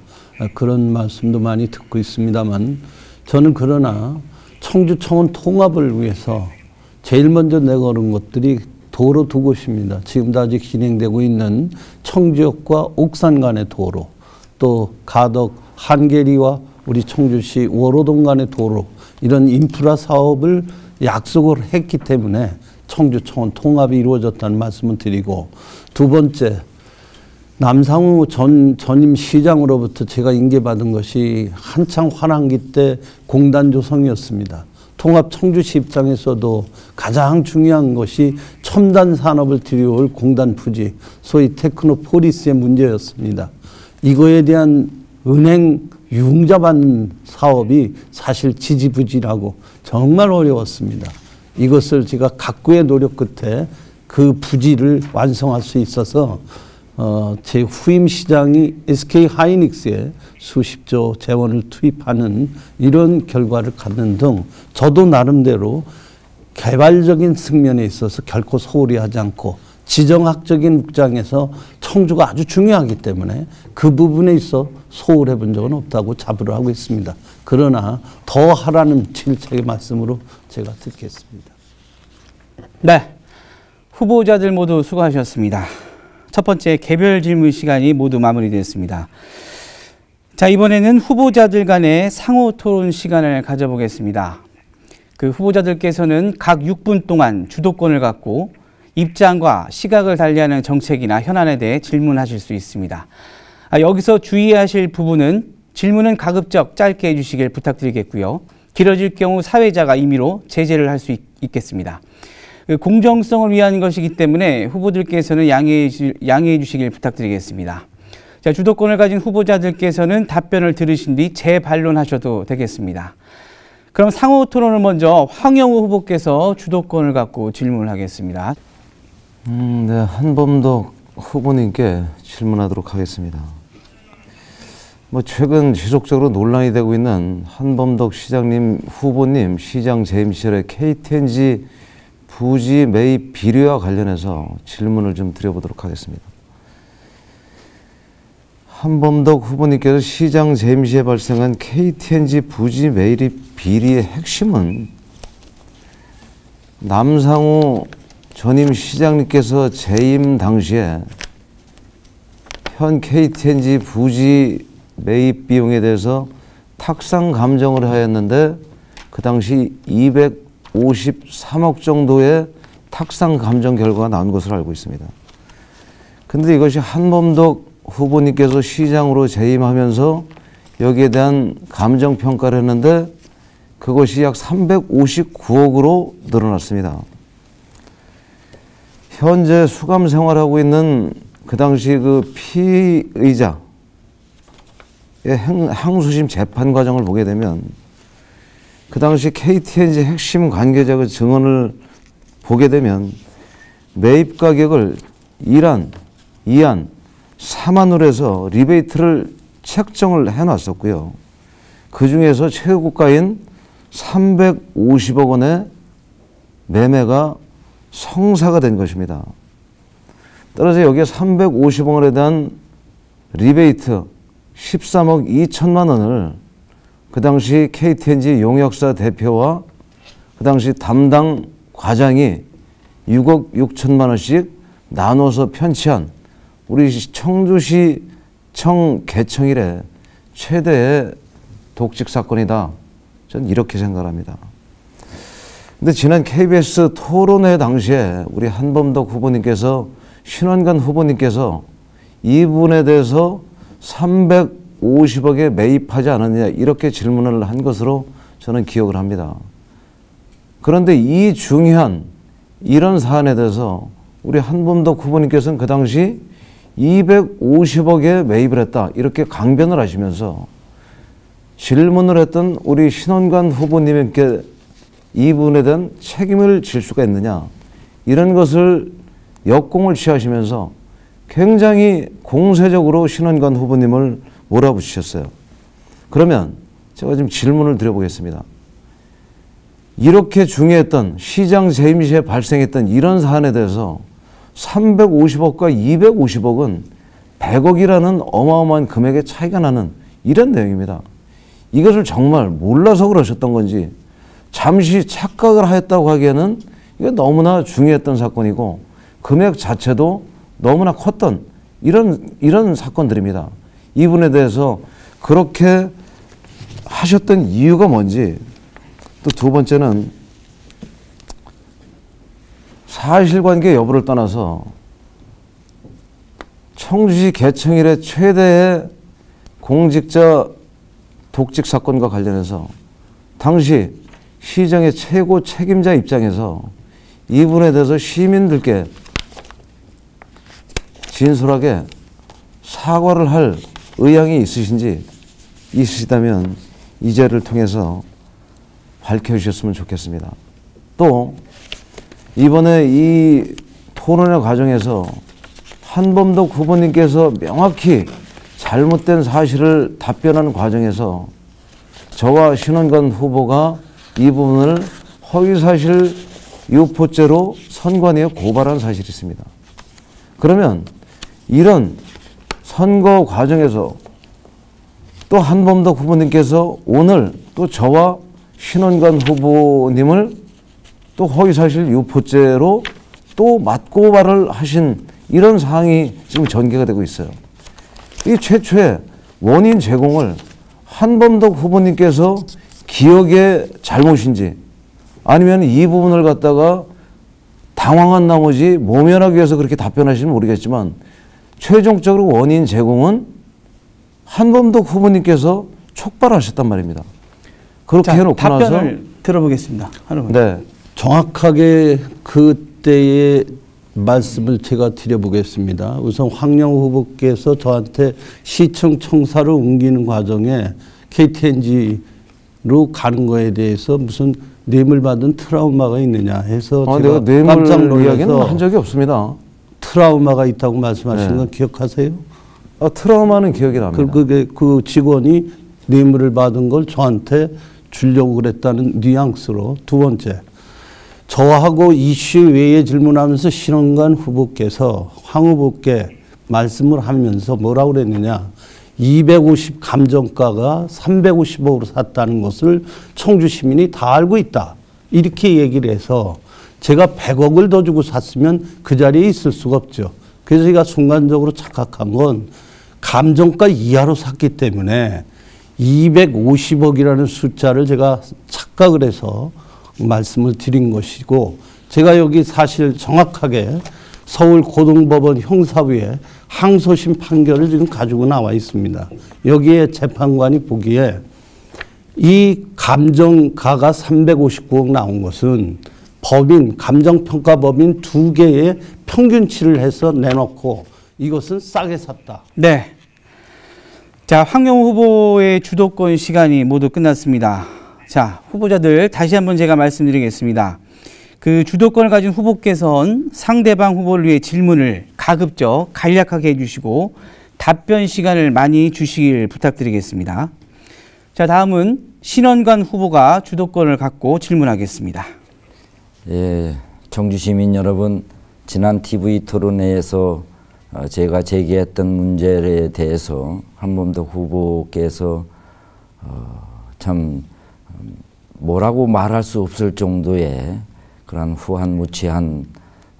그런 말씀도 많이 듣고 있습니다만, 저는 그러나 청주청원 통합을 위해서 제일 먼저 내걸은 것들이 도로 두 곳입니다. 지금도 아직 진행되고 있는 청주역과 옥산 간의 도로, 또 가덕 한계리와 우리 청주시 월호동 간의 도로, 이런 인프라 사업을 약속을 했기 때문에 청주청원 통합이 이루어졌다는 말씀을 드리고, 두 번째, 남상우 전임 시장으로부터 제가 인계받은 것이 한창 환한기 때 공단 조성이었습니다. 통합 청주시 입장에서도 가장 중요한 것이 첨단 산업을 들여올 공단 부지, 소위 테크노폴리스의 문제였습니다. 이거에 대한 은행 융자반 사업이 사실 지지부진하고 정말 어려웠습니다. 이것을 제가 각고의 노력 끝에 그 부지를 완성할 수 있어서 제 후임 시장이 SK 하이닉스에 수십조 재원을 투입하는 이런 결과를 갖는 등 저도 나름대로 개발적인 측면에 있어서 결코 소홀히 하지 않고 지정학적인 입장에서 청주가 아주 중요하기 때문에 그 부분에 있어 소홀해 본 적은 없다고 자부를 하고 있습니다. 그러나 더 하라는 질책의 말씀으로 제가 듣겠습니다. 네, 후보자들 모두 수고하셨습니다. 첫 번째 개별 질문 시간이 모두 마무리됐습니다. 자, 이번에는 후보자들 간의 상호 토론 시간을 가져보겠습니다. 그 후보자들께서는 각 6분 동안 주도권을 갖고 입장과 시각을 달리하는 정책이나 현안에 대해 질문하실 수 있습니다. 여기서 주의하실 부분은 질문은 가급적 짧게 해주시길 부탁드리겠고요. 길어질 경우 사회자가 임의로 제재를 할 수 있겠습니다. 공정성을 위한 것이기 때문에 후보들께서는 양해해 주시길 부탁드리겠습니다. 자, 주도권을 가진 후보자들께서는 답변을 들으신 뒤 재반론하셔도 되겠습니다. 그럼 상호 토론을 먼저 황영우 후보께서 주도권을 갖고 질문을 하겠습니다. 네, 한범덕 후보님께 질문하도록 하겠습니다. 최근 지속적으로 논란이 되고 있는 한범덕 시장님 후보님 시장 재임 시절의 KTNG 부지 매입 비리와 관련해서 질문을 좀 드려보도록 하겠습니다. 한범덕 후보님께서 시장 재임 시에 발생한 KTNG 부지 매입 비리의 핵심은 남상우 전임 시장님께서 재임 당시에 현 KTNG 부지 매입 비용에 대해서 탁상 감정을 하였는데 그 당시 253억 정도의 탁상 감정 결과가 나온 것으로 알고 있습니다. 그런데 이것이 한범덕 후보님께서 시장으로 재임하면서 여기에 대한 감정 평가를 했는데 그것이 약 359억으로 늘어났습니다. 현재 수감 생활하고 있는 그 당시 그 피의자의 항소심 재판 과정을 보게 되면 그 당시 KTNG 핵심 관계자의 증언을 보게 되면 매입 가격을 1안, 2안, 4만으로 해서 리베이트를 책정을 해놨었고요. 그 중에서 최고가인 350억 원의 매매가 성사가 된 것입니다. 따라서 여기에 350억 원에 대한 리베이트 13억 2천만 원을 그 당시 KTNG 용역사 대표와 그 당시 담당 과장이 6억 6천만 원씩 나눠서 편취한 우리 청주시청 개청 이래 최대의 독직 사건이다. 저는 이렇게 생각합니다. 근데 지난 KBS 토론회 당시에 우리 한범덕 후보님께서 신원관 후보님께서 이 부분에 대해서 350억에 매입하지 않았냐 이렇게 질문을 한 것으로 저는 기억을 합니다. 그런데 이 중요한 이런 사안에 대해서 우리 한범덕 후보님께서는 그 당시 250억에 매입을 했다 이렇게 강변을 하시면서 질문을 했던 우리 신원관 후보님께 이 부분에 대한 책임을 질 수가 있느냐 이런 것을 역공을 취하시면서 굉장히 공세적으로 신원관 후보님을 몰아붙이셨어요. 그러면 제가 지금 질문을 드려보겠습니다. 이렇게 중요했던 시장 재임 시에 발생했던 이런 사안에 대해서 350억과 250억은 100억이라는 어마어마한 금액의 차이가 나는 이런 내용입니다. 이것을 정말 몰라서 그러셨던 건지 잠시 착각을 하였다고 하기에는 이게 너무나 중요했던 사건이고 금액 자체도 너무나 컸던 이런 사건들입니다. 이분에 대해서 그렇게 하셨던 이유가 뭔지 또 두 번째는 사실관계 여부를 떠나서 청주시 개청 이래 최대의 공직자 독직 사건과 관련해서 당시 시정의 최고 책임자 입장에서 이분에 대해서 시민들께 진솔하게 사과를 할 의향이 있으시다면 이 자리를 통해서 밝혀주셨으면 좋겠습니다. 또 이번에 이 토론회 과정에서 한범덕 후보님께서 명확히 잘못된 사실을 답변하는 과정에서 저와 신원관 후보가 이 부분을 허위사실 유포죄로 선관위에 고발한 사실이 있습니다. 그러면 이런 선거 과정에서 또 한범덕 후보님께서 오늘 또 저와 신원관 후보님을 또 허위사실 유포죄로 또 맞고발을 하신 이런 사항이 지금 전개가 되고 있어요. 이 최초의 원인 제공을 한범덕 후보님께서 기억의 잘못인지 아니면 이 부분을 갖다가 당황한 나머지 모면하기 위해서 그렇게 답변하시면 모르겠지만 최종적으로 원인 제공은 한범덕 후보님께서 촉발하셨단 말입니다. 그렇게 해놓고 답변을 나서 들어보겠습니다. 네. 정확하게 그때의 말씀을 제가 드려보겠습니다. 우선 황영우 후보께서 저한테 시청 청사를 옮기는 과정에 KTNG로 가는 거에 대해서 무슨 뇌물 받은 트라우마가 있느냐 해서 제가 내가 깜짝 뇌물 이야기는 놀라서 한 적이 없습니다. 트라우마가 있다고 말씀하신 네. 건 기억하세요? 트라우마는 기억이 납니다. 그 직원이 뇌물을 받은 걸 저한테 주려고 그랬다는 뉘앙스로. 두 번째, 저하고 이슈 외에 질문하면서 신원관 후보께서 황 후보께 말씀을 하면서 뭐라고 그랬느냐. 250 감정가가 350억으로 샀다는 것을 청주 시민이 다 알고 있다. 이렇게 얘기를 해서 제가 100억을 더 주고 샀으면 그 자리에 있을 수가 없죠. 그래서 제가 순간적으로 착각한 건 감정가 이하로 샀기 때문에 250억이라는 숫자를 제가 착각을 해서 말씀을 드린 것이고, 제가 여기 사실 정확하게 서울고등법원 형사부에 항소심 판결을 지금 가지고 나와 있습니다. 여기에 재판관이 보기에 이 감정가가 359억 나온 것은 법인, 감정평가법인 2개의 평균치를 해서 내놓고 이것은 싸게 샀다. 네. 자, 황영우 후보의 주도권 시간이 모두 끝났습니다. 자, 후보자들 다시 한번 제가 말씀드리겠습니다. 그 주도권을 가진 후보께서는 상대방 후보를 위해 질문을 가급적 간략하게 해주시고 답변 시간을 많이 주시길 부탁드리겠습니다. 자, 다음은 신원관 후보가 주도권을 갖고 질문하겠습니다. 예, 청주 시민 여러분, 지난 TV 토론회에서 제가 제기했던 문제에 대해서 한범덕 후보께서 참 뭐라고 말할 수 없을 정도의 그런 후한무치한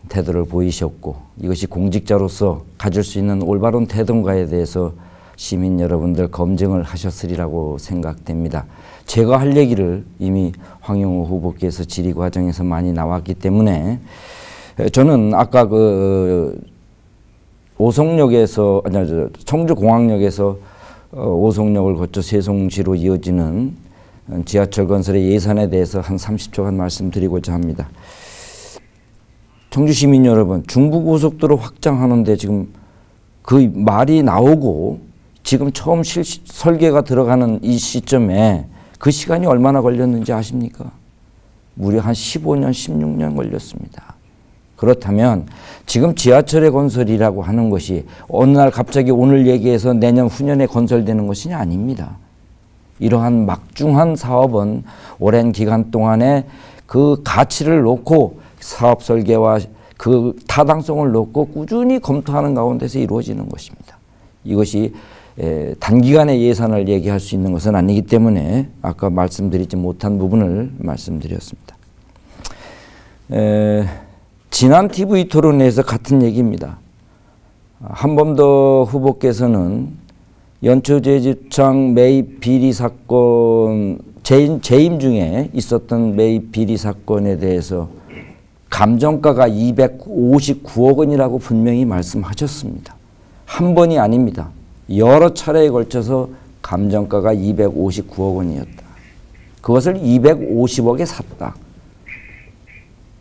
태도를 보이셨고, 이것이 공직자로서 가질 수 있는 올바른 태도인가에 대해서 시민 여러분들 검증을 하셨으리라고 생각됩니다. 제가 할 얘기를 이미 황영우 후보께서 질의 과정에서 많이 나왔기 때문에 저는 아까 그 오송역에서, 아니, 청주공항역에서 오송역을 거쳐 세송시로 이어지는 지하철 건설의 예산에 대해서 한 30초간 말씀드리고자 합니다. 청주 시민 여러분, 중부고속도로 확장하는데 지금 그 말이 나오고 지금 처음 설계가 들어가는 이 시점에 그 시간이 얼마나 걸렸는지 아십니까? 무려 한 15년, 16년 걸렸습니다. 그렇다면 지금 지하철의 건설이라고 하는 것이 어느 날 갑자기 오늘 얘기해서 내년 후년에 건설되는 것이 아닙니다. 이러한 막중한 사업은 오랜 기간 동안에 그 가치를 놓고 사업 설계와 그 타당성을 놓고 꾸준히 검토하는 가운데서 이루어지는 것입니다. 이것이 단기간에 예산을 얘기할 수 있는 것은 아니기 때문에 아까 말씀드리지 못한 부분을 말씀드렸습니다. 지난 TV 토론회에서 같은 얘기입니다. 한범덕 후보께서는 연초제주청 매입 비리 사건, 재임 중에 있었던 매입 비리 사건에 대해서 감정가가 259억 원이라고 분명히 말씀하셨습니다. 한 번이 아닙니다. 여러 차례에 걸쳐서 감정가가 259억 원이었다. 그것을 250억에 샀다.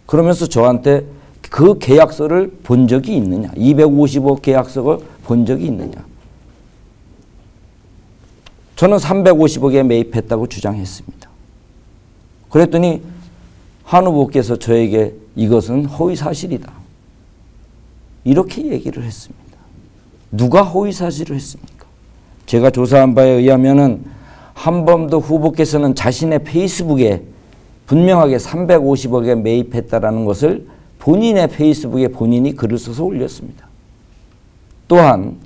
그러면서 저한테 그 계약서를 본 적이 있느냐, 250억 계약서를 본 적이 있느냐. 저는 350억에 매입했다고 주장했습니다. 그랬더니 한 후보께서 저에게 이것은 허위사실이다, 이렇게 얘기를 했습니다. 누가 허위사실을 했습니까? 제가 조사한 바에 의하면은 한범덕 후보께서는 자신의 페이스북에 분명하게 350억에 매입했다라는 것을 본인의 페이스북에 본인이 글을 써서 올렸습니다. 또한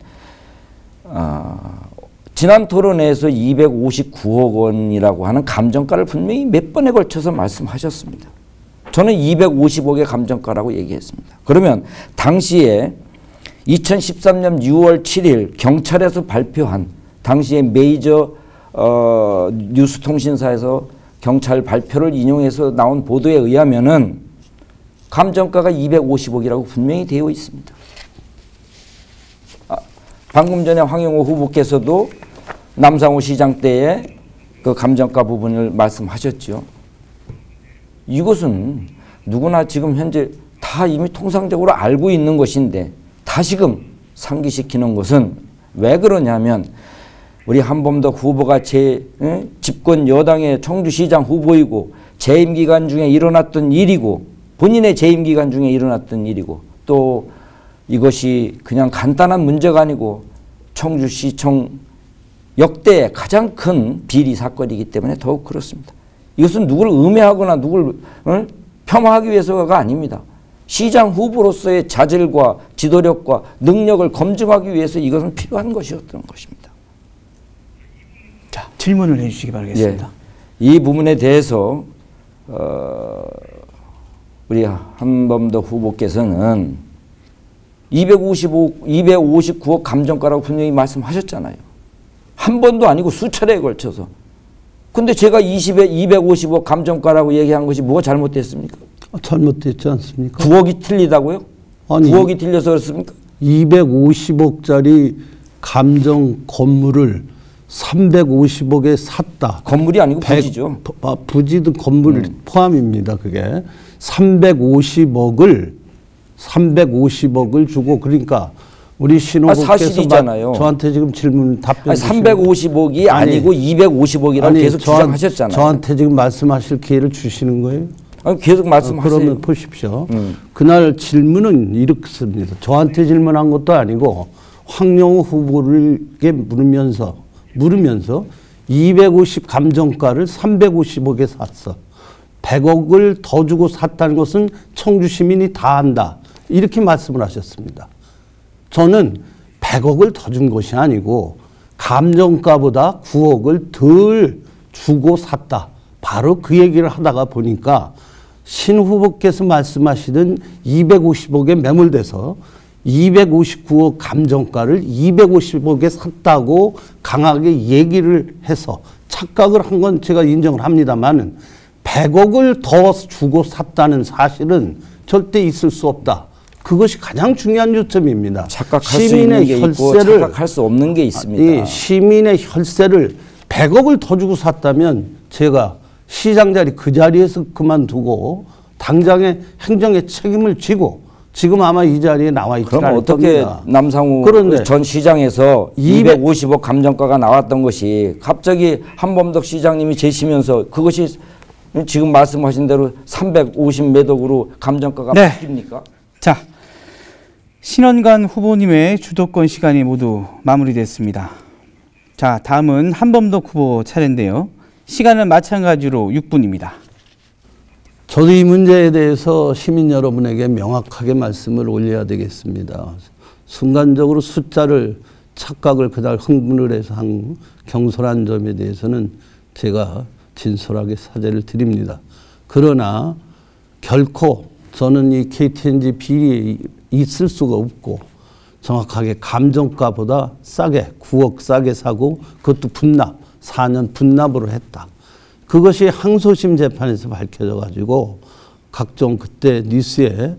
지난 토론회에서 259억 원이라고 하는 감정가를 분명히 몇 번에 걸쳐서 말씀하셨습니다. 저는 250억의 감정가라고 얘기했습니다. 그러면 당시에 2013년 6월 7일 경찰에서 발표한 당시에 메이저 뉴스 통신사에서 경찰 발표를 인용해서 나온 보도에 의하면은 감정가가 250억이라고 분명히 되어 있습니다. 방금 전에 황영호 후보께서도 남상호 시장 때의 그 감정가 부분을 말씀하셨죠. 이것은 누구나 지금 현재 다 이미 통상적으로 알고 있는 것인데 다시금 상기시키는 것은 왜 그러냐면 우리 한범덕 후보가 집권 여당의 청주시장 후보이고 재임 기간 중에 일어났던 일이고 본인의 재임 기간 중에 일어났던 일이고 또 이것이 그냥 간단한 문제가 아니고 청주시청 역대 가장 큰 비리 사건이기 때문에 더욱 그렇습니다. 이것은 누구를 음해하거나 누구를 폄하하기 위해서가 아닙니다. 시장 후보로서의 자질과 지도력과 능력을 검증하기 위해서 이것은 필요한 것이었던 것입니다. 자, 질문을 해주시기 바라겠습니다. 예, 이 부분에 대해서 우리 한범덕 후보께서는 259억 감정가라고 분명히 말씀하셨잖아요. 한 번도 아니고 수차례에 걸쳐서. 근데 제가 250억 감정가라고 얘기한 것이 뭐가 잘못됐습니까? 잘못됐지 않습니까? 9억이 틀리다고요? 아니, 9억이 틀려서 그렇습니까? 250억짜리 감정 건물을 350억에 샀다. 건물이 아니고 부지죠. 부지도 건물 포함입니다. 그게 350억을 주고 그러니까 우리 신호국께서 사실이잖아요. 저한테 지금 질문 답변 350억이 아니고 250억이라고 계속 주장하셨잖아요. 저한테 지금 말씀하실 기회를 주시는 거예요? 아니, 계속 말씀하세요. 그러면 보십시오. 그날 질문은 이렇습니다. 저한테 질문한 것도 아니고 황영호 후보에게 물으면서 250 감정가를 350억에 샀어. 100억을 더 주고 샀다는 것은 청주 시민이 다 안다. 이렇게 말씀을 하셨습니다. 저는 100억을 더 준 것이 아니고 감정가보다 9억을 덜 주고 샀다. 바로 그 얘기를 하다가 보니까 신 후보께서 말씀하시던 250억에 매몰돼서 259억 감정가를 250억에 샀다고 강하게 얘기를 해서 착각을 한 건 제가 인정을 합니다만은 100억을 더 주고 샀다는 사실은 절대 있을 수 없다. 그것이 가장 중요한 요점입니다. 착각할 수 있는 게 있고 착각할 수 없는 게 있습니다. 예, 시민의 혈세를 100억을 더 주고 샀다면 제가 시장 자리 그 자리에서 그만두고 당장의 행정의 책임을 지고 지금 아마 이 자리에 나와 있지 않을 겁니다. 그럼 어떻게 남상우 전 시장에서 250억 감정가가 나왔던 것이 갑자기 한범덕 시장님이 제시면서 그것이 지금 말씀하신 대로 350 몇 억으로 감정가가 바뀝니까? 자, 신원관 후보님의 주도권 시간이 모두 마무리됐습니다. 자, 다음은 한범덕 후보 차례인데요. 시간은 마찬가지로 6분입니다. 저도 이 문제에 대해서 시민 여러분에게 명확하게 말씀을 올려야 되겠습니다. 순간적으로 숫자를 착각을 그날 흥분을 해서 한 경솔한 점에 대해서는 제가 진솔하게 사죄를 드립니다. 그러나 결코 저는 이 KTNG 비리에 있을 수가 없고 정확하게 감정가보다 싸게 9억 싸게 사고 그것도 분납 4년 분납으로 했다. 그것이 항소심 재판에서 밝혀져 가지고 각종 그때 뉴스에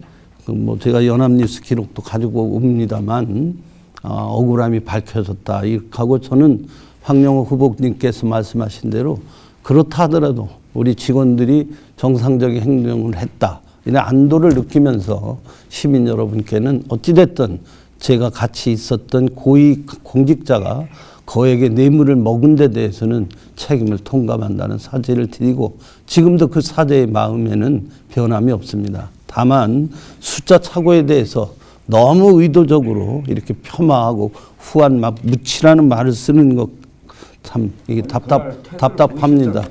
뭐 제가 연합뉴스 기록도 가지고 옵니다만 억울함이 밝혀졌다. 이렇게 하고 저는 황영호 후보님께서 말씀하신 대로 그렇다 하더라도 우리 직원들이 정상적인 행동을 했다. 이런 안도를 느끼면서 시민 여러분께는 어찌됐든 제가 같이 있었던 고위 공직자가 거액의 뇌물을 먹은 데 대해서는 책임을 통감한다는 사죄를 드리고 지금도 그 사죄의 마음에는 변함이 없습니다. 다만 숫자 착오에 대해서 너무 의도적으로 이렇게 폄하하고 후한 막 묻히라는 말을 쓰는 것 참 이게 답답합니다.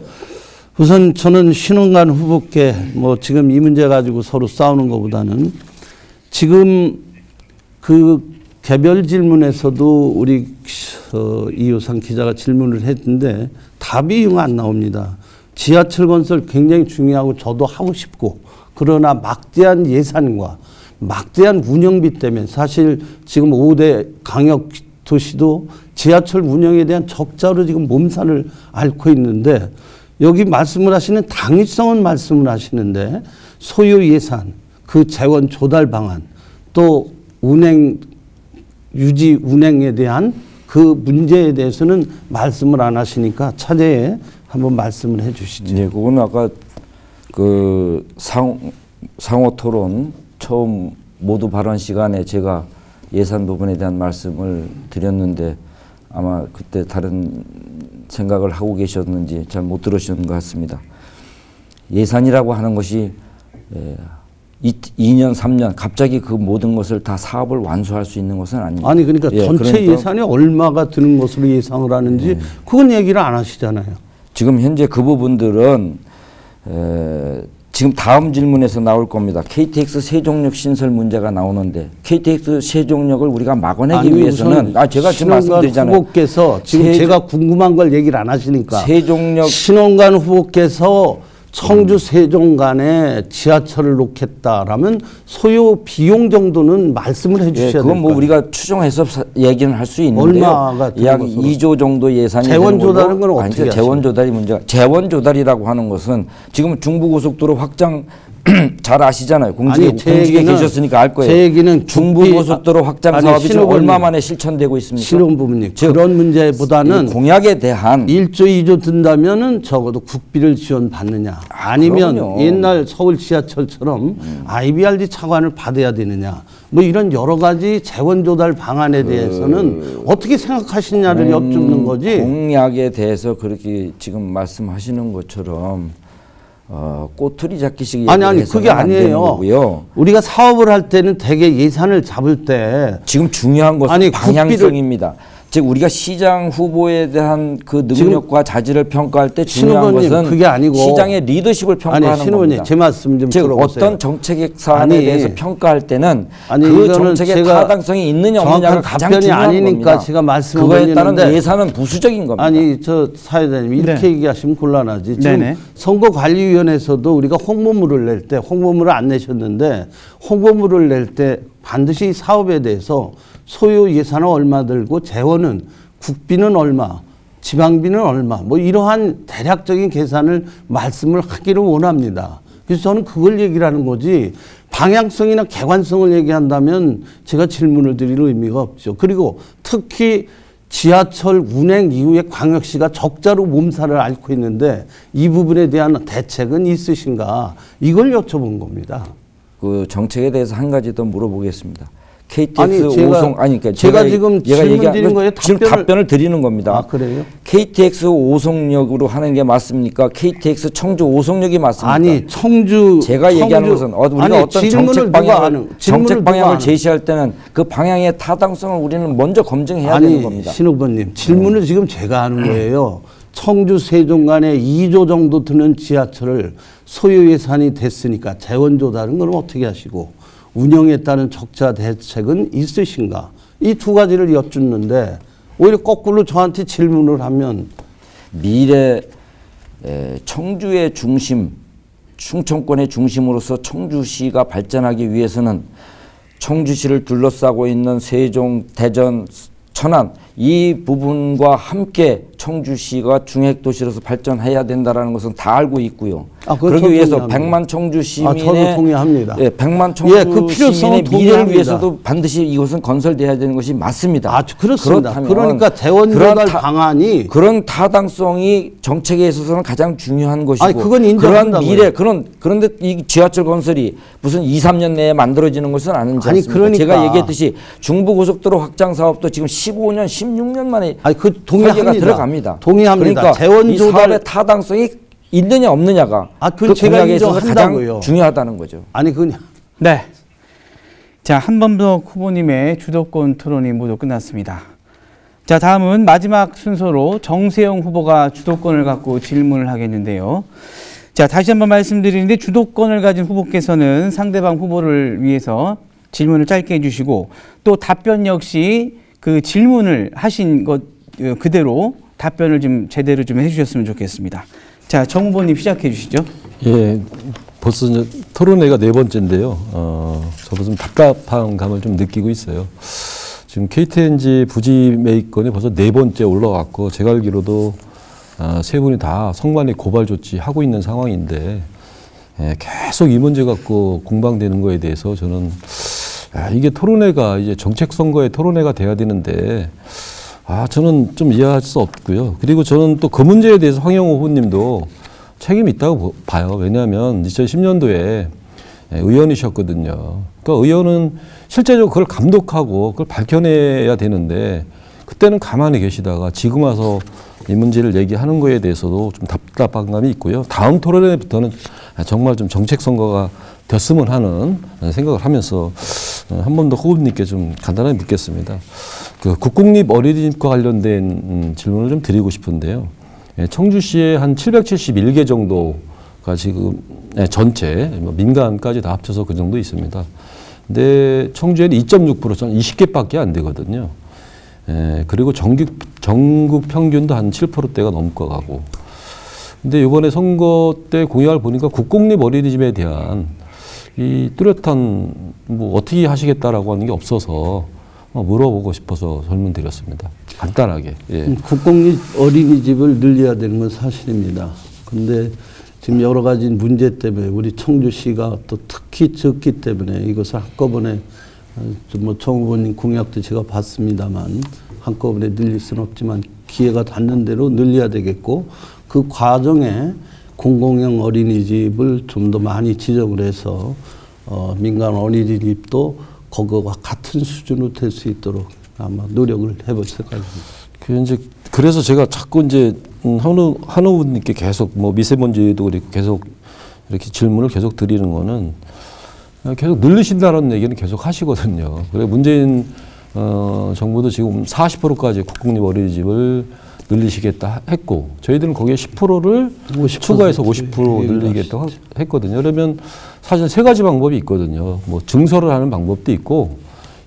우선 저는 신원관 후보께 뭐 지금 이 문제 가지고 서로 싸우는 것보다는 지금 그 개별 질문에서도 우리 이효상 기자가 질문을 했는데 답이 영 안 나옵니다. 지하철 건설 굉장히 중요하고 저도 하고 싶고 그러나 막대한 예산과 막대한 운영비 때문에 사실 지금 5대 강역 도시도 지하철 운영에 대한 적자로 지금 몸살을 앓고 있는데 여기 말씀을 하시는 당위성은 말씀을 하시는데 소요 예산, 그 재원 조달 방안, 또 운행 유지 운행에 대한 그 문제에 대해서는 말씀을 안 하시니까 차제에 한번 말씀을 해주시죠. 네, 그건 아까 그 상호 토론 처음 모두 발언 시간에 제가 예산 부분에 대한 말씀을 드렸는데 아마 그때 다른 생각을 하고 계셨는지 잘 못 들으셨는 것 같습니다. 예산이라고 하는 것이 2년, 3년 갑자기 그 모든 것을 다 사업을 완수할 수 있는 것은 아닙니다. 아니 그러니까 전체 그러니까 예산이 얼마가 드는 것으로 예상을 하는지 그건 얘기를 안 하시잖아요. 지금 현재 그 부분들은 지금 다음 질문에서 나올 겁니다. KTX 세종역 신설 문제가 나오는데 KTX 세종역을 우리가 막아내기 위해서는 제가 지금 말씀드리잖아요. 후보께서 지금 제가 궁금한 걸 얘기를 안 하시니까 세종역 신원관 후보께서 청주 세종 간에 지하철을 놓겠다라면 소요 비용 정도는 말씀을 해주셔야 돼요. 그건 뭐 우리가 추정해서 얘기는 할 수 있는데요. 얼마가 약 2조 정도 예산이 재원 조달은 건 어떻게 하시죠? 재원 조달이 문제가 재원 조달이라고 하는 것은 지금 중부고속도로 확장 잘 아시잖아요. 공직에 계셨으니까 알 거예요. 제 얘기는 중부고속도로 확장 사업이 지금 얼마 만에 실천되고 있습니까? 신혼부부님 그런 문제보다는 공약에 대한 1조 2조 든다면은 적어도 국비를 지원받느냐 아니면 그럼요. 옛날 서울 지하철처럼 IBRD 차관을 받아야 되느냐 뭐 이런 여러 가지 재원 조달 방안에 대해서는 어떻게 생각하시냐를 여쭙는 거지. 공약에 대해서 그렇게 지금 말씀하시는 것처럼 꼬투리 잡기식 아니 그게 아니에요. 우리가 사업을 할 때는 대개 예산을 잡을 때 지금 중요한 것은 방향성입니다. 즉 우리가 시장 후보에 대한 그 능력과 자질을 평가할 때 중요한 것은 그게 아니고 시장의 리더십을 평가하는 겁니다. 제 말씀 좀 즉 들어보세요. 어떤 정책 사안에 대해서 평가할 때는 그 정책의 타당성이 있느냐 없느냐가 가장 중요한 아니니까 겁니다. 제가 말씀을 그거에 따른 예산은 부수적인 겁니다. 아니 저 사회자님 이렇게 얘기하시면 곤란하지. 지금 선거관리위원회에서도 우리가 홍보물을 낼 때 홍보물을 안 내셨는데 홍보물을 낼 때 반드시 사업에 대해서 소요 예산은 얼마 들고 재원은 국비는 얼마, 지방비는 얼마 뭐 이러한 대략적인 계산을 말씀을 하기를 원합니다. 그래서 저는 그걸 얘기를 하는 거지 방향성이나 객관성을 얘기한다면 제가 질문을 드릴 의미가 없죠. 그리고 특히 지하철 운행 이후에 광역시가 적자로 몸살을 앓고 있는데 이 부분에 대한 대책은 있으신가 이걸 여쭤본 겁니다. 그 정책에 대해서 한 가지 더 물어보겠습니다. KTX 오송 그러니까 제가 지금 질문 드린 거에 답변을 드리는 겁니다. 아, 그래요? KTX 오송역으로 하는 게 맞습니까? KTX 청주 오송역이 맞습니까? 아니 청주 제가 얘기하는 것은 우리가 어떤 정책 방향을 제시할 때는 그 방향의 타당성을 우리는 먼저 검증해야 되는 겁니다. 신 후보님 질문을 지금 제가 하는 거예요. 청주 세종 간에 2조 정도 드는 지하철을 소요 예산이 됐으니까 재원 조달은 그럼 어떻게 하시고 운영에 따른 적자 대책은 있으신가? 이 두 가지를 여쭙는데 오히려 거꾸로 저한테 질문을 하면 미래 청주의 중심, 충청권의 중심으로서 청주시가 발전하기 위해서는 청주시를 둘러싸고 있는 세종, 대전, 천안 이 부분과 함께 청주시가 중핵도시로서 발전해야 된다는 것은 다 알고 있고요. 그러기 위해서 100만 청주 시민의 저도 동의합니다. 100만 청주 시민의 미래를 위해서도 반드시 이것은 건설돼야 되는 것이 맞습니다. 그렇습니다. 그러니까 재원 조달 방안이 그런 타당성이 정책에 있어서는 가장 중요한 것이고 그건 인정한다고요. 그런 미래 그런데 이 지하철 건설이 무슨 2, 3년 내에 만들어지는 것은 아니지 않습니까? 그러니까. 제가 얘기했듯이 중부고속도로 확장 사업도 지금 15년, 16년 만에 동의합니다. 들어갑니다. 동의합니다. 그러니까 재원 이 조달 사업의 타당성이 있느냐 없느냐가 그 공약에 있어서 가장 중요하다는 거죠. 네. 자, 한범석 후보님의 주도권 토론이 모두 끝났습니다. 자, 다음은 마지막 순서로 정세영 후보가 주도권을 갖고 질문을 하겠는데요. 자, 다시 한번 말씀드리는데 주도권을 가진 후보께서는 상대방 후보를 위해서 질문을 짧게 해주시고 또 답변 역시 그 질문을 하신 것 그대로 답변을 좀 제대로 좀 해주셨으면 좋겠습니다. 자, 정 후보님 시작해 주시죠. 예, 벌써 토론회가 4번째인데요. 저도 좀 답답한 감을 좀 느끼고 있어요. 지금 KTNG 부지 매입건이 벌써 4번째 올라왔고 제가 알기로도 3분이 다 성만이 고발 조치하고 있는 상황인데 계속 이 문제 갖고 공방되는 거에 대해서 저는 이게 토론회가 이제 정책 선거의 토론회가 돼야 되는데 저는 좀 이해할 수 없고요. 그리고 저는 또 그 문제에 대해서 황영호 후보님도 책임이 있다고 봐요. 왜냐하면 2010년도에 의원이셨거든요. 그러니까 의원은 실제적으로 그걸 감독하고 그걸 밝혀내야 되는데 그때는 가만히 계시다가 지금 와서 이 문제를 얘기하는 거에 대해서도 좀 답답한 감이 있고요. 다음 토론회부터는 정말 좀 정책 선거가 됐으면 하는 생각을 하면서 한 번 더 후보님께 좀 간단하게 묻겠습니다. 그 국공립 어린이집과 관련된 질문을 좀 드리고 싶은데요. 청주시에 한 771개 정도가 지금 전체 민간까지 다 합쳐서 그 정도 있습니다. 근데 청주에는 2.6% 20개밖에 안 되거든요. 그리고 전국 평균도 한 7%대가 넘고 가고. 근데 이번에 선거 때 공약을 보니까 국공립 어린이집에 대한 이 뚜렷한 뭐 어떻게 하시겠다라고 하는 게 없어서 물어보고 싶어서 질문 드렸습니다. 간단하게. 예. 국공립 어린이집을 늘려야 되는 건 사실입니다. 근데 지금 여러 가지 문제 때문에 우리 청주시가 또 특히 적기 때문에 이것을 한꺼번에 뭐 정 후보님 공약도 제가 봤습니다만 한꺼번에 늘릴 수는 없지만 기회가 닿는 대로 늘려야 되겠고 그 과정에 공공형 어린이집을 좀 더 많이 지정을 해서 민간 어린이집도 그거와 같은 수준으로 될 수 있도록 아마 노력을 해볼 생각입니다. 그래서 제가 자꾸 이제 한우 후보님께 계속 뭐 미세먼지도 그렇고 계속 이렇게 질문을 계속 드리는 거는 계속 늘리신다는 얘기는 계속 하시거든요. 그래 문재인 정부도 지금 40%까지 국공립 어린이집을 늘리시겠다 했고 저희들은 거기에 10%를 추가해서 50% 늘리겠다고 했거든요. 그러면 사실 3가지 방법이 있거든요. 뭐 증설을 하는 방법도 있고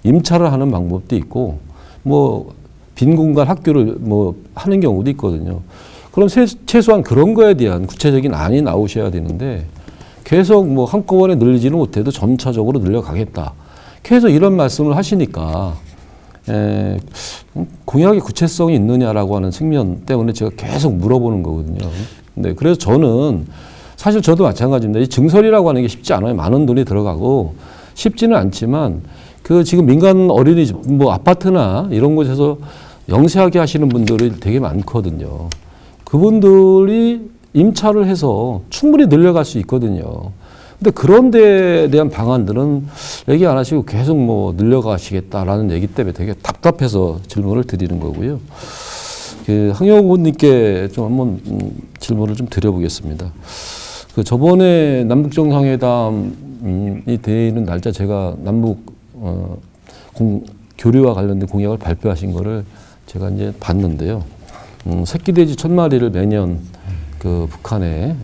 임차를 하는 방법도 있고 뭐 빈 공간 학교를 뭐 하는 경우도 있거든요. 그럼 최소한 그런 거에 대한 구체적인 안이 나오셔야 되는데 계속 뭐 한꺼번에 늘리지는 못해도 점차적으로 늘려가겠다. 계속 이런 말씀을 하시니까 공약의 구체성이 있느냐라고 하는 측면 때문에 제가 계속 물어보는 거거든요. 네, 그래서 저는 사실 저도 마찬가지입니다. 이 증설이라고 하는 게 쉽지 않아요. 많은 돈이 들어가고 쉽지는 않지만 그 지금 민간 어린이집 뭐 아파트나 이런 곳에서 영세하게 하시는 분들이 되게 많거든요. 그분들이 임차를 해서 충분히 늘려갈 수 있거든요. 근데 그런 데에 대한 방안들은 얘기 안 하시고 계속 뭐 늘려가시겠다라는 얘기 때문에 되게 답답해서 질문을 드리는 거고요. 황영호 의원님께 좀 한번 질문을 좀 드려보겠습니다. 그 저번에 남북정상회담이 되는 날짜 제가 남북 교류와 관련된 공약을 발표하신 거를 제가 이제 봤는데요. 새끼돼지 1000마리를 매년 그 북한에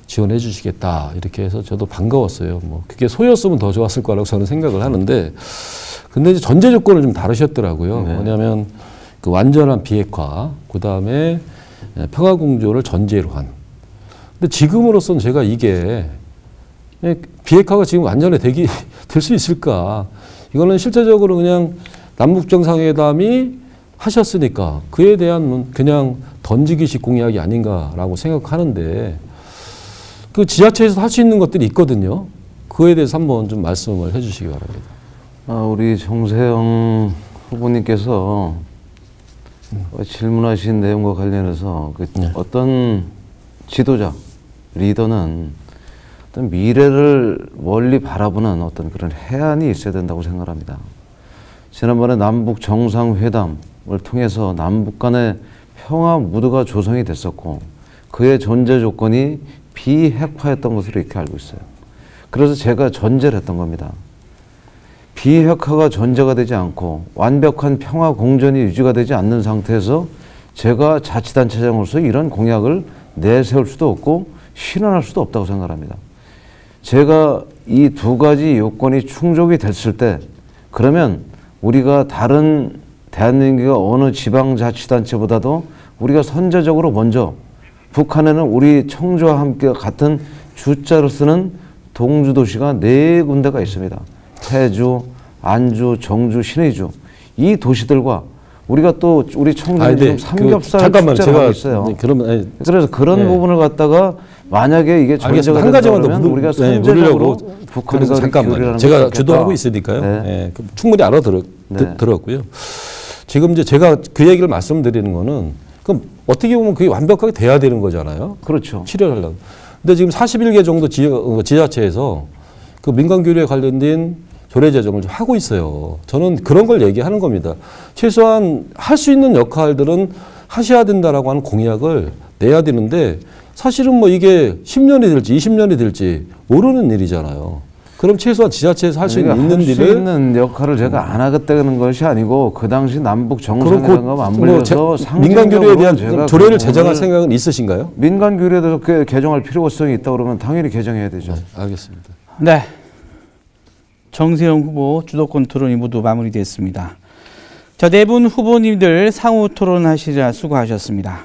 지원해 주시겠다 이렇게 해서 저도 반가웠어요. 뭐 그게 소였으면 더 좋았을 거라고 저는 생각을 하는데 근데 이제 전제 조건을 좀 다루셨더라고요. 네. 뭐냐면 그 완전한 비핵화, 그 다음에 평화공조를 전제로 한. 근데 지금으로서는 제가 이게 비핵화가 지금 완전히 될 수 있을까? 이거는 실제적으로 그냥 남북정상회담이 하셨으니까 그에 대한 그냥 던지기식 공약이 아닌가라고 생각하는데 그 지자체에서 할 수 있는 것들이 있거든요. 그에 대해서 한번 좀 말씀을 해 주시기 바랍니다. 우리 정세영 후보님께서 질문하신 내용과 관련해서 어떤 지도자, 리더는 어떤 미래를 멀리 바라보는 어떤 그런 해안이 있어야 된다고 생각합니다. 지난번에 남북 정상회담을 통해서 남북 간의 평화 무드가 조성이 됐었고 그의 존재 조건이 비핵화였던 것으로 이렇게 알고 있어요. 그래서 제가 전제를 했던 겁니다. 비핵화가 전제가 되지 않고 완벽한 평화 공존이 유지가 되지 않는 상태에서 제가 자치단체장으로서 이런 공약을 내세울 수도 없고 실현할 수도 없다고 생각합니다. 제가 이 2가지 요건이 충족이 됐을 때 그러면 우리가 다른 대한민국의 어느 지방자치단체보다도 우리가 선제적으로 먼저 북한에는 우리 청주와 함께 같은 주자를 쓰는 동주도시가 4군데가 있습니다. 태주, 안주, 정주, 신의주. 이 도시들과 우리가 또 우리 청주는 지금 삼겹살 잠깐만 축제를 하고 제가 있어요. 그러면 그래서 그런 네. 부분을 갖다가 만약에 이게 전제가 한 가지만 더 된다면 우리가 선제적으로 북한과 잠깐만요. 제가 주도하고 있으니까요. 네. 네. 충분히 알아들었고요. 지금 이제 제가 그 얘기를 말씀드리는 거는 그럼 어떻게 보면 그게 완벽하게 돼야 되는 거잖아요. 그렇죠. 치료를 하려면. 근데 지금 41개 정도 지자체에서 그 민간 교류에 관련된 조례 제정을 좀 하고 있어요. 저는 그런 걸 얘기하는 겁니다. 최소한 할 수 있는 역할들은 하셔야 된다라고 하는 공약을 내야 되는데 사실은 뭐 이게 10년이 될지 20년이 될지 모르는 일이잖아요. 그럼 최소한 지자체에서 할 수 있는 할수 일을 있는 역할을 제가 안 하겠다는 것이 아니고 그 당시 남북 정상회담과 맞물려서 민간 교류에 대한 제가 조례를 제정할 생각은 있으신가요? 민간 교류에 대해서 개정할 필요성이 있다 그러면 당연히 개정해야 되죠. 네, 알겠습니다. 네. 정세영 후보 주도권 토론이 모두 마무리됐습니다. 자, 네 분 후보님들 상호 토론하시자 수고하셨습니다.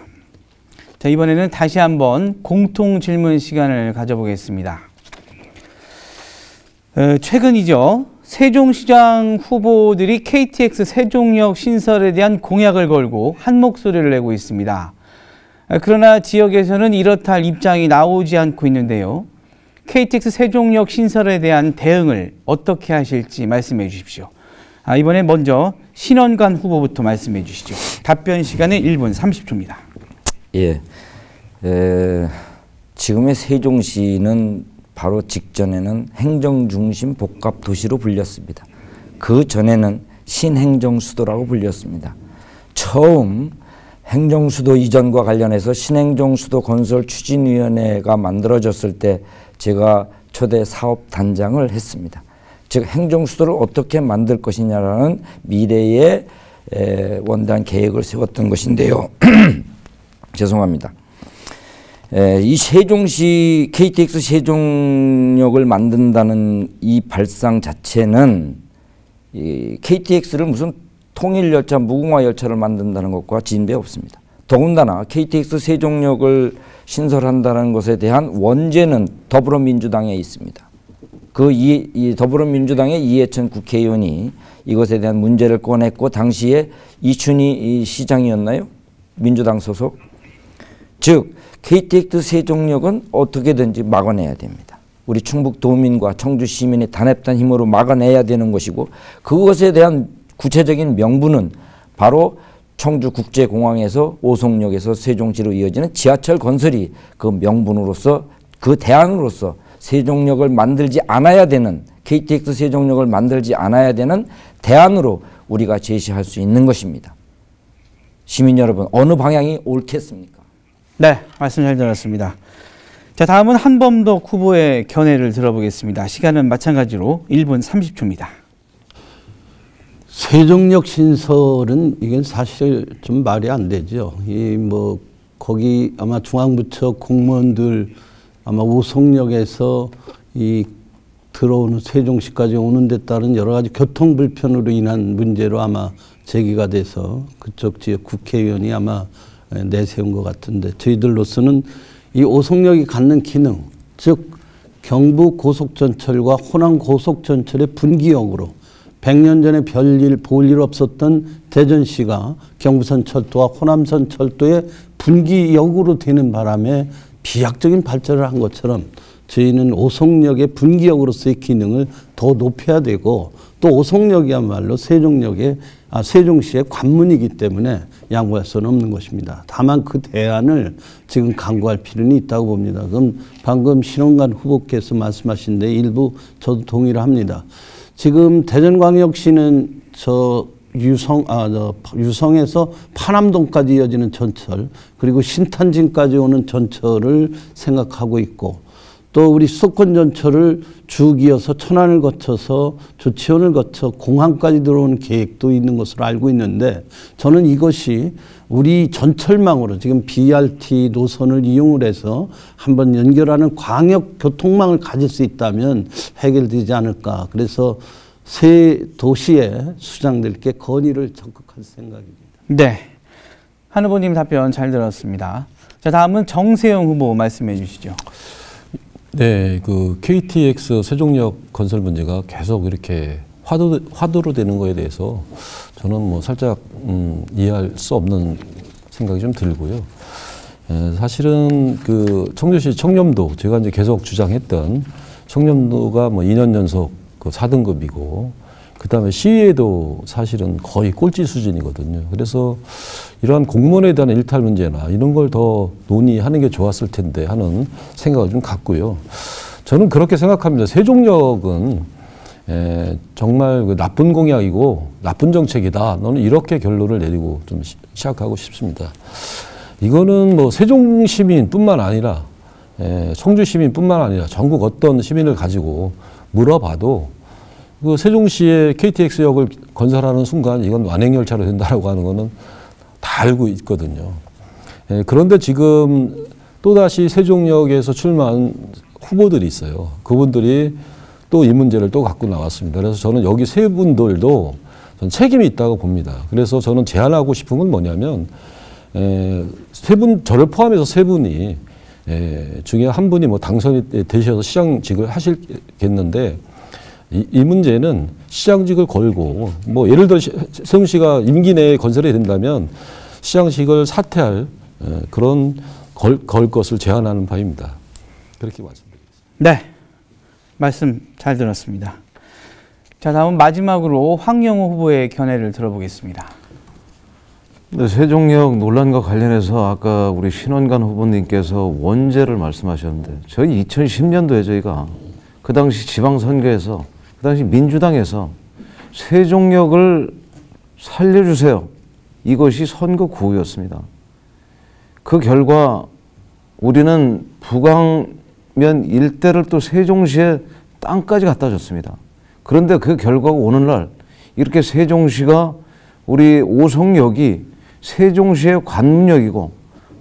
자, 이번에는 다시 한번 공통 질문 시간을 가져보겠습니다. 최근이죠. 세종시장 후보들이 KTX 세종역 신설에 대한 공약을 걸고 한 목소리를 내고 있습니다. 그러나 지역에서는 이렇다 할 입장이 나오지 않고 있는데요. KTX 세종역 신설에 대한 대응을 어떻게 하실지 말씀해 주십시오. 이번에 먼저 신원관 후보부터 말씀해 주시죠. 답변 시간은 1분 30초입니다. 예. 지금의 세종시는 바로 직전에는 행정중심 복합도시로 불렸습니다. 그 전에는 신행정수도라고 불렸습니다. 처음 행정수도 이전과 관련해서 신행정수도 건설 추진위원회가 만들어졌을 때 제가 초대 사업단장을 했습니다. 즉 행정수도를 어떻게 만들 것이냐라는 미래의 원단 계획을 세웠던 것인데요. 죄송합니다. 이 세종시 KTX 세종역을 만든다는 이 발상 자체는 이 KTX를 무슨 통일열차, 무궁화열차를 만든다는 것과 진배 없습니다. 더군다나 KTX 세종역을 신설한다는 것에 대한 원죄는 더불어민주당에 있습니다. 이 더불어민주당의 이해찬 국회의원이 이것에 대한 문제를 꺼냈고 당시에 이춘희 시장이었나요? 민주당 소속. 즉 KTX 세종역은 어떻게든지 막아내야 됩니다. 우리 충북 도민과 청주 시민의 단합단 힘으로 막아내야 되는 것이고 그것에 대한 구체적인 명분은 바로 청주국제공항에서 오송역에서 세종시로 이어지는 지하철 건설이 그 명분으로서 그 대안으로서 세종역을 만들지 않아야 되는 KTX 세종역을 만들지 않아야 되는 대안으로 우리가 제시할 수 있는 것입니다. 시민 여러분 어느 방향이 옳겠습니까? 네, 말씀 잘 들었습니다. 자, 다음은 한범덕 후보의 견해를 들어보겠습니다. 시간은 마찬가지로 1분 30초입니다. 세종역 신설은 이건 사실 좀 말이 안 되죠. 거기 아마 중앙부처 공무원들 아마 오송역에서 들어오는 세종시까지 오는 데 따른 여러 가지 교통 불편으로 인한 문제로 아마 제기가 돼서 그쪽 지역 국회의원이 아마 내세운 것 같은데 저희들로서는 이 오송역이 갖는 기능, 즉 경부 고속전철과 호남 고속전철의 분기역으로 100년 전에 볼 일 없었던 대전시가 경부선 철도와 호남선 철도의 분기역으로 되는 바람에 비약적인 발전을 한 것처럼 저희는 오송역의 분기역으로서의 기능을 더 높여야 되고 또 오송역이야말로 세종시의 관문이기 때문에 양보할 수는 없는 것입니다. 다만 그 대안을 지금 강구할 필요는 있다고 봅니다. 그럼 방금 신원관 후보께서 말씀하신 데 일부 저도 동의를 합니다. 지금 대전광역시는 유성에서 파남동까지 이어지는 전철 그리고 신탄진까지 오는 전철을 생각하고 있고 또 우리 수도권 전철을 쭉 이어서 천안을 거쳐서 조치원을 거쳐 공항까지 들어오는 계획도 있는 것으로 알고 있는데 저는 이것이 우리 전철망으로 지금 BRT 노선을 이용을 해서 한번 연결하는 광역 교통망을 가질 수 있다면 해결되지 않을까. 그래서 새 도시의 수장들께 건의를 적극할 생각입니다. 네, 한 후보님 답변 잘 들었습니다. 자, 다음은 정세영 후보 말씀해 주시죠. 네, 그 KTX 세종역 건설 문제가 계속 이렇게 화두로 되는 거에 대해서 저는 뭐 살짝 이해할 수 없는 생각이 좀 들고요. 사실은 그 청주시 청렴도 제가 이제 계속 주장했던 청렴도가 뭐 2년 연속 그 4등급이고 그다음에 시의회도 사실은 거의 꼴찌 수준이거든요. 그래서 이러한 공무원에 대한 일탈 문제나 이런 걸 더 논의하는 게 좋았을 텐데 하는 생각을 좀 갖고요. 저는 그렇게 생각합니다. 세종역은 정말 그 나쁜 공약이고 나쁜 정책이다. 너는 이렇게 결론을 내리고 좀 시작하고 싶습니다. 이거는 뭐 세종 시민뿐만 아니라 청주 시민뿐만 아니라 전국 어떤 시민을 가지고 물어봐도 그 세종시의 KTX역을 건설하는 순간 이건 완행열차로 된다라고 하는 거는 다 알고 있거든요. 그런데 지금 또다시 세종역에서 출마한 후보들이 있어요. 그분들이 또 이 문제를 또 갖고 나왔습니다. 그래서 저는 여기 세 분들도 저는 책임이 있다고 봅니다. 그래서 저는 제안하고 싶은 건 뭐냐면 세 분, 저를 포함해서 세 분이 중에 한 분이 뭐 당선이 되셔서 시장직을 하시겠는데 이 문제는 시장직을 걸고 뭐 예를 들어 세종시가 임기 내에 건설이 된다면 시장직을 사퇴할 그런 걸 것을 제안하는 바입니다. 그렇게 말씀드리겠습니다. 네, 말씀 잘 들었습니다. 자, 다음 마지막으로 황영우 후보의 견해를 들어보겠습니다. 네, 세종역 논란과 관련해서 아까 우리 신원관 후보님께서 원죄를 말씀하셨는데 저희 2010년도에 저희가 그 당시 지방선거에서 그 당시 민주당에서 세종역을 살려주세요. 이것이 선거 구호였습니다. 그 결과 우리는 북왕면 일대를 또 세종시에 땅까지 갖다 줬습니다. 그런데 그 결과가 오늘날 이렇게 세종시가 우리 오송역이 세종시의 관문역이고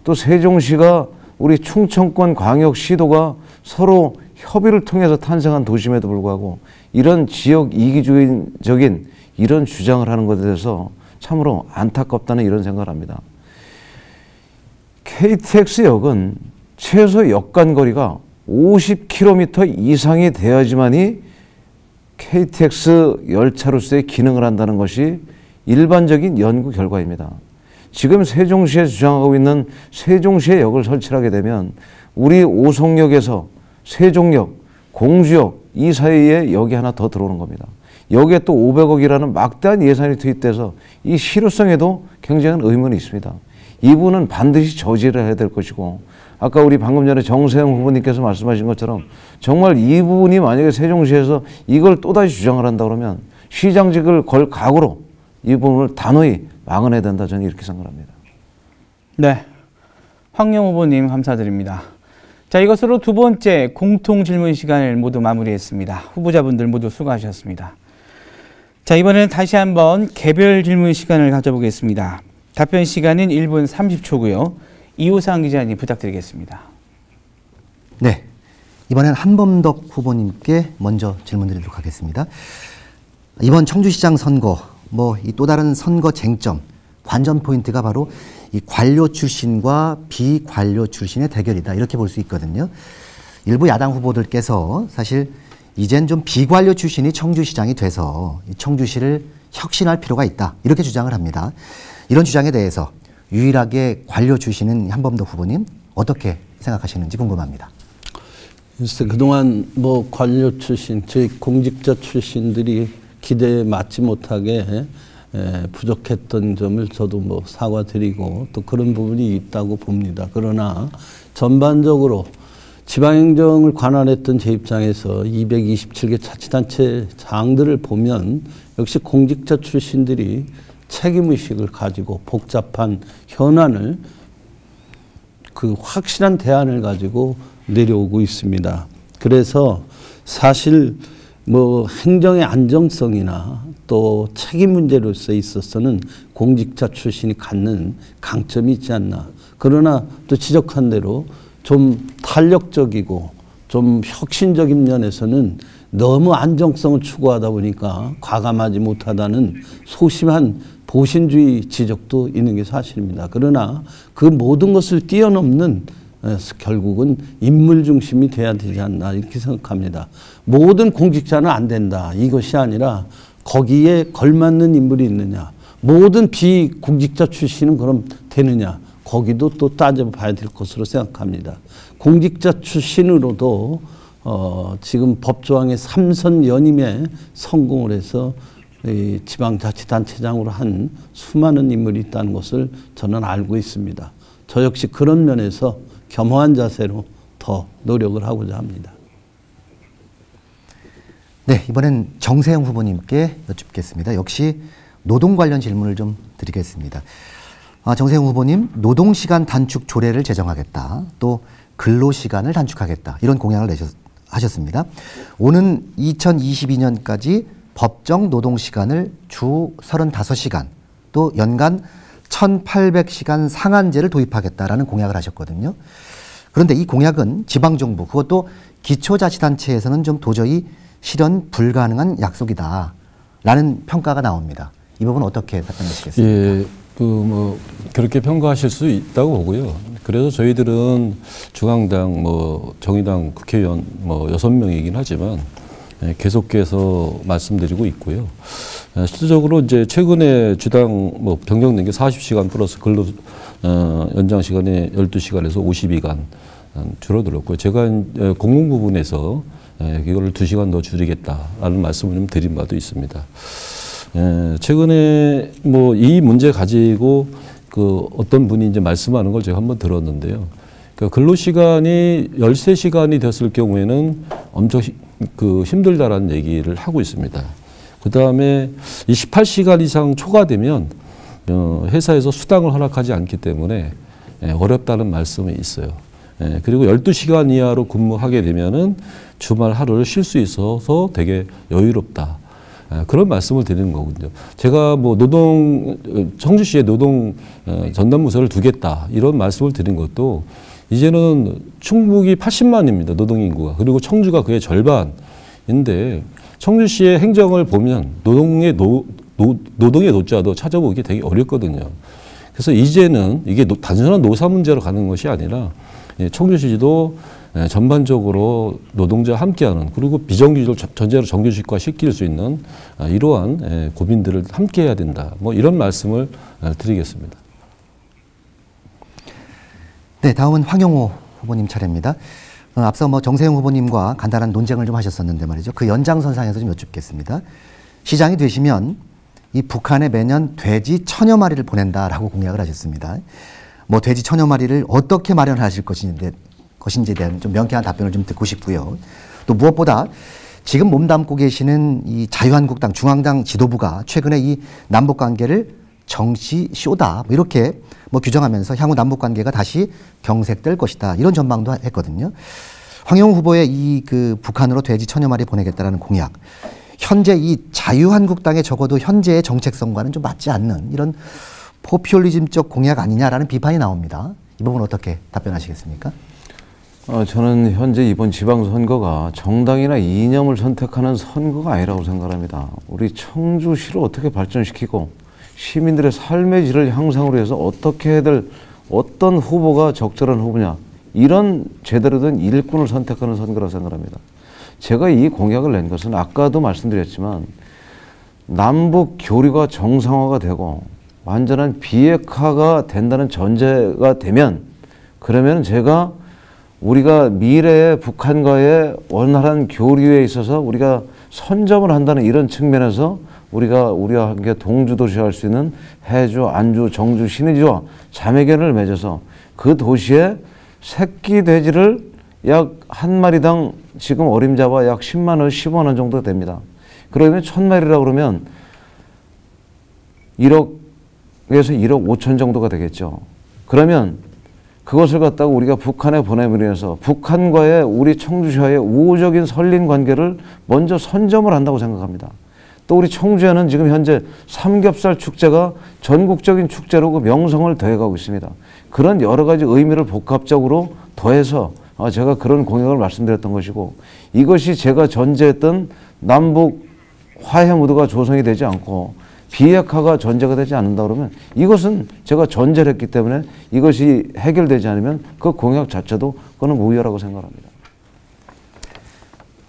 또 세종시가 우리 충청권 광역시도가 서로 협의를 통해서 탄생한 도심에도 불구하고 이런 지역 이기주의적인 이런 주장을 하는 것에 대해서 참으로 안타깝다는 이런 생각을 합니다. KTX역은 최소 역간거리가 50km 이상이 돼야지만이 KTX 열차로서의 기능을 한다는 것이 일반적인 연구 결과입니다. 지금 세종시에 주장하고 있는 세종시에 역을 설치하게 되면 우리 오송역에서 세종역, 공주역 이 사이에 역이 하나 더 들어오는 겁니다. 여기에 또 500억이라는 막대한 예산이 투입돼서 이 실효성에도 굉장한 의문이 있습니다. 이 부분은 반드시 저지를 해야 될 것이고 아까 우리 방금 전에 정세영 후보님께서 말씀하신 것처럼 정말 이 부분이 만약에 세종시에서 이걸 또다시 주장을 한다 그러면 시장직을 걸 각오로 이 부분을 단호히 막아내야 된다 저는 이렇게 생각합니다. 네, 황영우 후보님 감사드립니다. 자, 이것으로 두 번째 공통 질문 시간을 모두 마무리했습니다. 후보자분들 모두 수고하셨습니다. 자, 이번에는 다시 한번 개별 질문 시간을 가져보겠습니다. 답변 시간은 1분 30초고요. 이호상 기자님 부탁드리겠습니다. 네, 이번엔 한범덕 후보님께 먼저 질문드리도록 하겠습니다. 이번 청주시장 선거, 이 또 다른 선거 쟁점, 관전 포인트가 바로 이 관료 출신과 비관료 출신의 대결이다 이렇게 볼 수 있거든요. 일부 야당 후보들께서 사실 이젠 좀 비관료 출신이 청주시장이 돼서 청주시를 혁신할 필요가 있다 이렇게 주장을 합니다. 이런 주장에 대해서 유일하게 관료 출신은 한범덕 후보님 어떻게 생각하시는지 궁금합니다. 글쎄 그동안 관료 출신, 저희 공직자 출신들이 기대에 맞지 못하게 부족했던 점을 저도 사과드리고 또 그런 부분이 있다고 봅니다. 그러나 전반적으로 지방행정을 관할했던 제 입장에서 227개 자치단체 장들을 보면 역시 공직자 출신들이 책임의식을 가지고 복잡한 현안을 그 확실한 대안을 가지고 내려오고 있습니다. 그래서 사실 행정의 안정성이나 또 책임 문제로서 있어서는 공직자 출신이 갖는 강점이 있지 않나. 그러나 또 지적한 대로 좀 탄력적이고 좀 혁신적인 면에서는 너무 안정성을 추구하다 보니까 과감하지 못하다는 소심한 보신주의 지적도 있는 게 사실입니다. 그러나 그 모든 것을 뛰어넘는 결국은 인물 중심이 돼야 되지 않나 이렇게 생각합니다. 모든 공직자는 안 된다. 이것이 아니라 거기에 걸맞는 인물이 있느냐. 모든 비공직자 출신은 그럼 되느냐. 거기도 또 따져봐야 될 것으로 생각합니다. 공직자 출신으로도 지금 법조항의 3선 연임에 성공을 해서 이 지방자치단체장으로 한 수많은 인물이 있다는 것을 저는 알고 있습니다. 저 역시 그런 면에서 겸허한 자세로 더 노력을 하고자 합니다. 네, 이번엔 정세영 후보님께 여쭙겠습니다. 역시 노동 관련 질문을 좀 드리겠습니다. 정세영 후보님, 노동시간 단축 조례를 제정하겠다. 또 근로시간을 단축하겠다. 이런 공약을 하셨습니다. 오는 2022년까지 법정 노동시간을 주 35시간, 또 연간 1,800시간 상한제를 도입하겠다라는 공약을 하셨거든요. 그런데 이 공약은 지방정부, 그것도 기초자치단체에서는 좀 도저히 실현 불가능한 약속이다라는 평가가 나옵니다. 이 부분 어떻게 답변하시겠습니까? 예, 그렇게 평가하실 수 있다고 보고요. 그래서 저희들은 중앙당, 정의당 국회의원 6명이긴 하지만 계속해서 말씀드리고 있고요. 실질적으로 이제 최근에 주당 변경된 게 40시간 플러스 근로 연장 시간이 12시간에서 52시간 줄어들었고요. 제가 공공 부분에서 이거를 2시간 더 줄이겠다라는 말씀을 좀 드린 바도 있습니다. 최근에 이 문제 가지고 어떤 분이 이제 말씀하는 걸 제가 한번 들었는데요. 근로시간이 13시간이 됐을 경우에는 엄청 힘들다라는 얘기를 하고 있습니다. 그 다음에 28시간 이상 초과되면 회사에서 수당을 허락하지 않기 때문에 어렵다는 말씀이 있어요. 그리고 12시간 이하로 근무하게 되면은 주말 하루를 쉴 수 있어서 되게 여유롭다. 그런 말씀을 드리는 거거든요. 제가 청주시에 노동 전담부서를 두겠다. 이런 말씀을 드린 것도 이제는 충북이 80만입니다. 노동인구가. 그리고 청주가 그의 절반인데 청주시의 행정을 보면 노동의 노자도 찾아보기 되게 어렵거든요. 그래서 이제는 이게 단순한 노사 문제로 가는 것이 아니라 청주시도 전반적으로 노동자와 함께하는, 그리고 비정규직을 전제로 정규직화 시킬 수 있는 이러한 고민들을 함께 해야 된다. 이런 말씀을 드리겠습니다. 네, 다음은 황영호 후보님 차례입니다. 앞서 정세영 후보님과 간단한 논쟁을 좀 하셨었는데 말이죠. 그 연장선상에서 좀 여쭙겠습니다. 시장이 되시면 이 북한에 매년 돼지 1000여 마리를 보낸다라고 공약을 하셨습니다. 돼지 1000여 마리를 어떻게 마련하실 것인지에 대한 좀 명쾌한 답변을 좀 듣고 싶고요. 또 무엇보다 지금 몸담고 계시는 이 자유한국당 중앙당 지도부가 최근에 이 남북관계를 정치쇼다 이렇게 규정하면서 향후 남북관계가 다시 경색될 것이다 이런 전망도 했거든요. 황영우 후보의 이 북한으로 돼지 1000여 마리 보내겠다라는 공약, 현재 이 자유한국당의 적어도 현재의 정책성과는 좀 맞지 않는 이런 포퓰리즘적 공약 아니냐라는 비판이 나옵니다. 이 부분 어떻게 답변하시겠습니까? 저는 현재 이번 지방선거가 정당이나 이념을 선택하는 선거가 아니라고 생각합니다. 우리 청주시를 어떻게 발전시키고 시민들의 삶의 질을 향상으로 해서 어떻게 해야 될 어떤 후보가 적절한 후보냐, 이런 제대로 된 일꾼을 선택하는 선거라고 생각합니다. 제가 이 공약을 낸 것은 아까도 말씀드렸지만 남북 교류가 정상화가 되고 완전한 비핵화가 된다는 전제가 되면, 그러면 제가 우리가 미래의 북한과의 원활한 교류에 있어서 우리가 선점을 한다는 이런 측면에서 우리와 함께 동주도시할 수 있는 해주, 안주, 정주, 신의지와 자매견을 맺어서 그 도시에 새끼 돼지를 약 한 마리당 지금 어림잡아 약 10만 원, 15만 원 정도 됩니다. 그러면 1000마리라고 그러면 1억에서 1억 5천 정도가 되겠죠. 그러면 그것을 갖다가 우리가 북한에 보내면서 북한과의 우리 청주시와의 우호적인 설린 관계를 먼저 선점을 한다고 생각합니다. 또 우리 청주에는 지금 현재 삼겹살 축제가 전국적인 축제로 그 명성을 더해가고 있습니다. 그런 여러 가지 의미를 복합적으로 더해서 제가 그런 공약을 말씀드렸던 것이고, 이것이 제가 전제했던 남북 화해 무드가 조성이 되지 않고 비핵화가 전제가 되지 않는다 그러면 이것은 제가 전제를 했기 때문에 이것이 해결되지 않으면 그 공약 자체도 그거는 무효라고 생각합니다.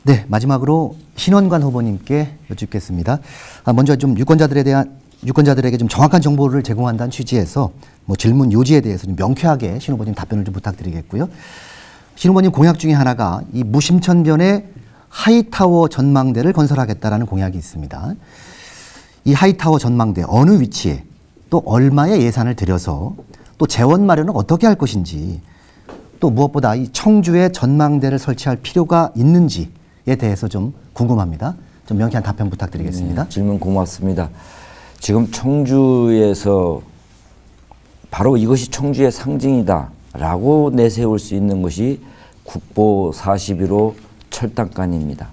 네, 마지막으로 신원관 후보님께 여쭙겠습니다. 먼저 좀 유권자들에게 좀 정확한 정보를 제공한다는 취지에서 뭐 질문 요지에 대해서 좀 명쾌하게 신 후보님 답변을 좀 부탁드리겠고요. 신 후보님 공약 중에 하나가 이 무심천변에 하이타워 전망대를 건설하겠다라는 공약이 있습니다. 이 하이타워 전망대 어느 위치에 또 얼마의 예산을 들여서 또 재원 마련은 어떻게 할 것인지 또 무엇보다 이 청주에 전망대를 설치할 필요가 있는지에 대해서 좀 궁금합니다. 좀 명쾌한 답변 부탁드리겠습니다. 질문 고맙습니다. 지금 청주에서 바로 이것이 청주의 상징이다라고 내세울 수 있는 것이 국보 41호 철당간입니다.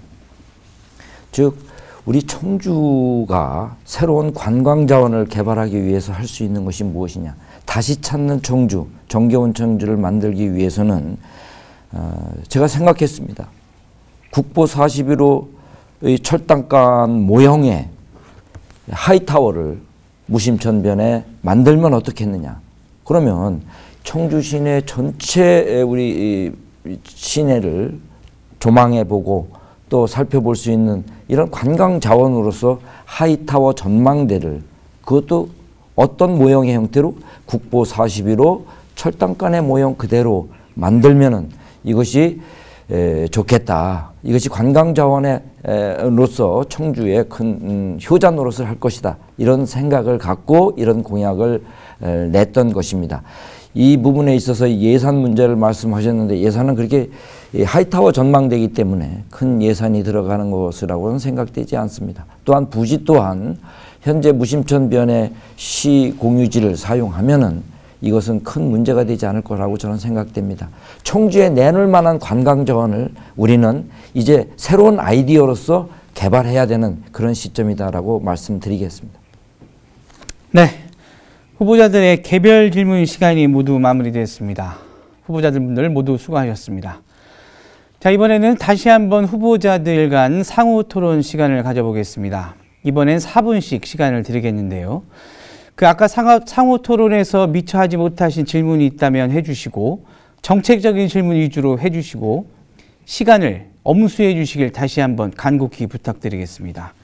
즉 우리 청주가 새로운 관광 자원을 개발하기 위해서 할 수 있는 것이 무엇이냐. 다시 찾는 청주, 정겨운 청주를 만들기 위해서는 제가 생각했습니다. 국보 41호의 철당간 모형의 하이타워를 무심천변에 만들면 어떻겠느냐. 그러면 청주 시내 전체 우리 시내를 조망해보고 또 살펴볼 수 있는 이런 관광 자원으로서 하이타워 전망대를 그것도 어떤 모형의 형태로 국보 41호 철당간의 모형 그대로 만들면은 이것이 좋겠다. 이것이 관광 자원으로서 청주의 큰 효자 노릇을 할 것이다. 이런 생각을 갖고 이런 공약을 냈던 것입니다. 이 부분에 있어서 예산 문제를 말씀하셨는데 예산은 그렇게 하이타워 전망되기 때문에 큰 예산이 들어가는 것이라고는 생각되지 않습니다. 또한 부지 또한 현재 무심천변의 시 공유지를 사용하면은 이것은 큰 문제가 되지 않을 거라고 저는 생각됩니다. 청주에 내놓을 만한 관광 자원을 우리는 이제 새로운 아이디어로서 개발해야 되는 그런 시점이다라고 말씀드리겠습니다. 네, 후보자들의 개별 질문 시간이 모두 마무리됐습니다. 후보자들 모두 수고하셨습니다. 자, 이번에는 다시 한번 후보자들 간 상호 토론 시간을 가져보겠습니다. 이번엔 4분씩 시간을 드리겠는데요. 아까 상호 토론에서 미처 하지 못하신 질문이 있다면 해주시고 정책적인 질문 위주로 해주시고 시간을 엄수해 주시길 다시 한번 간곡히 부탁드리겠습니다.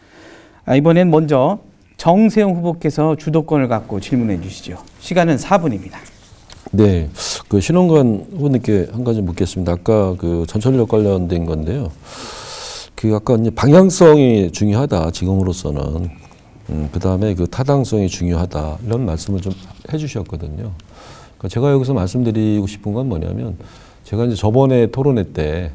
이번엔 먼저 정세영 후보께서 주도권을 갖고 질문해 주시죠. 시간은 4분입니다. 네, 신원관 후보님께 한 가지 묻겠습니다. 아까 전철역 관련된 건데요. 아까 이제 방향성이 중요하다, 지금으로서는. 그 다음에 타당성이 중요하다, 이런 말씀을 좀 해주셨거든요. 그러니까 제가 여기서 말씀드리고 싶은 건 뭐냐면, 제가 이제 저번에 토론회 때,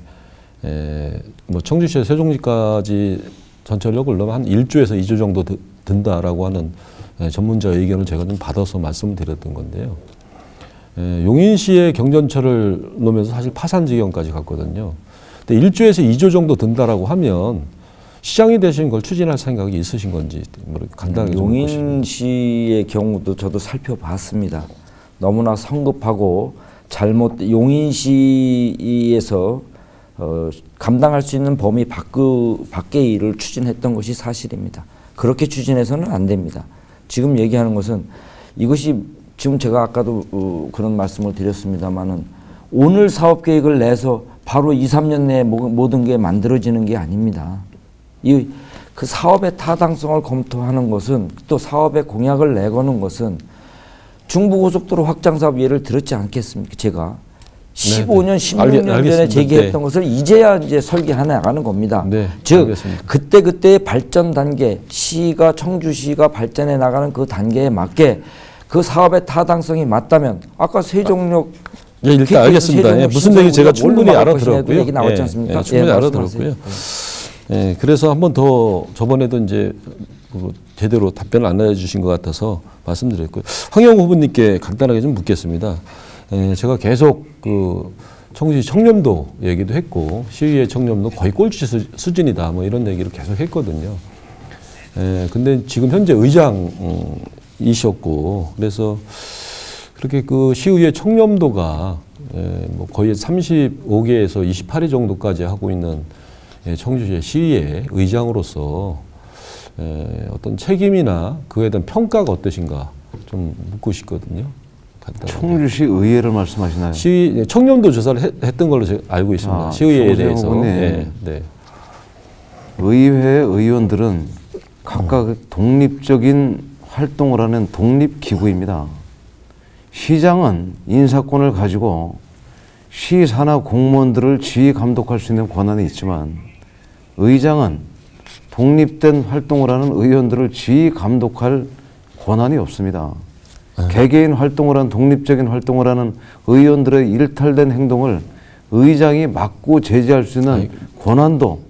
청주시에서 세종시까지 전철역을 넣으면 한 1조에서 2조 정도 든다라고 하는 전문자 의견을 제가 좀 받아서 말씀을 드렸던 건데요. 용인시의 경전철을 놓으면서 사실 파산 지경까지 갔거든요. 근데 1조에서 2조 정도 든다라고 하면 시장이 되신 걸 추진할 생각이 있으신 건지 간단하게 좀 용인시의 경우도 저도 살펴봤습니다. 너무나 성급하고 용인시에서 감당할 수 있는 범위 밖의 일을 추진했던 것이 사실입니다. 그렇게 추진해서는 안 됩니다. 지금 얘기하는 것은 이것이 지금 제가 아까도 그런 말씀을 드렸습니다마는 오늘 사업 계획을 내서 바로 2, 3년 내에 모든 게 만들어지는 게 아닙니다. 그 사업의 타당성을 검토하는 것은 또 사업의 공약을 내거는 것은 중부고속도로 확장 사업 예를 들었지 않겠습니까? 제가 15년, 16년 전에 제기했던 것을 이제야 이제 설계해 나가는 겁니다. 즉 알겠습니다. 그때의 발전 단계, 청주시가 발전해 나가는 그 단계에 맞게 그 사업의 타당성이 맞다면 아까 세종역 일단 알겠습니다. 무슨 얘기 제가 충분히 알아들었고요. 얘기 나왔지 않습니까? 충분히 알아들었고요. 그래서 한 번 더 저번에도 이제 제대로 답변을 안 해주신 것 같아서 말씀드렸고요. 황영우 후보님께 간단하게 좀 묻겠습니다. 제가 계속 청주시 청렴도 얘기도 했고 시의회 청렴도 거의 꼴찌 수준이다 이런 얘기를 계속 했거든요. 근데 지금 현재 의장이셨고 그래서 그렇게 시의회 청렴도가 거의 35개에서 28위 정도까지 하고 있는 청주시의 시의회 의장으로서 어떤 책임이나 그에 대한 평가가 어떠신가 좀 묻고 싶거든요. 간단하게. 청주시 의회를 말씀하시나요? 청렴도 조사를 했던 걸로 제가 알고 있습니다. 시의회에 대해서. 네. 의회 의원들은 각각 독립적인 활동을 하는 독립기구입니다. 시장은 인사권을 가지고 시 산하 공무원들을 지휘 감독할 수 있는 권한이 있지만 의장은 독립된 활동을 하는 의원들을 지휘 감독할 권한이 없습니다. 개개인 활동을 하는 독립적인 활동을 하는 의원들의 일탈된 행동을 의장이 막고 제재할 수 있는 권한도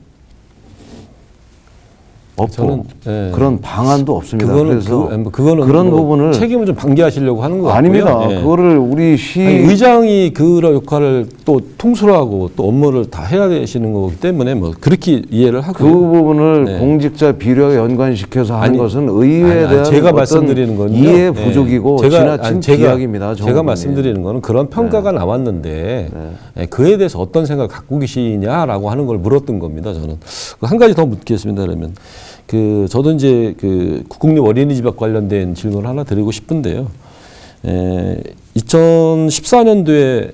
없고 저는, 예. 그런 방안도 없습니다. 그거는 그래서 그거는 그런 뭐 부분을 책임을 좀 방기하시려고 하는 거 같고요. 아닙니다. 예. 그거를 우리 시 아니, 의장이 그런 역할을 또 통솔하고 또 업무를 다 해야 되시는 거기 때문에 뭐 그렇게 이해를 하고 그 부분을 네. 공직자 비례와 연관시켜서 하는 아니, 것은 의회에 대한 제가 어떤 말씀드리는 건요. 이해 부족이고 지나친 제가 비약입니다. 제가 말씀드리는 거는 그런 평가가 나왔는데 네. 그에 대해서 어떤 생각을 갖고 계시냐라고 하는 걸 물었던 겁니다. 저는 한 가지 더 묻겠습니다. 그러면 저도 이제 국공립 어린이집 관련된 질문을 하나 드리고 싶은데요. 2014년도에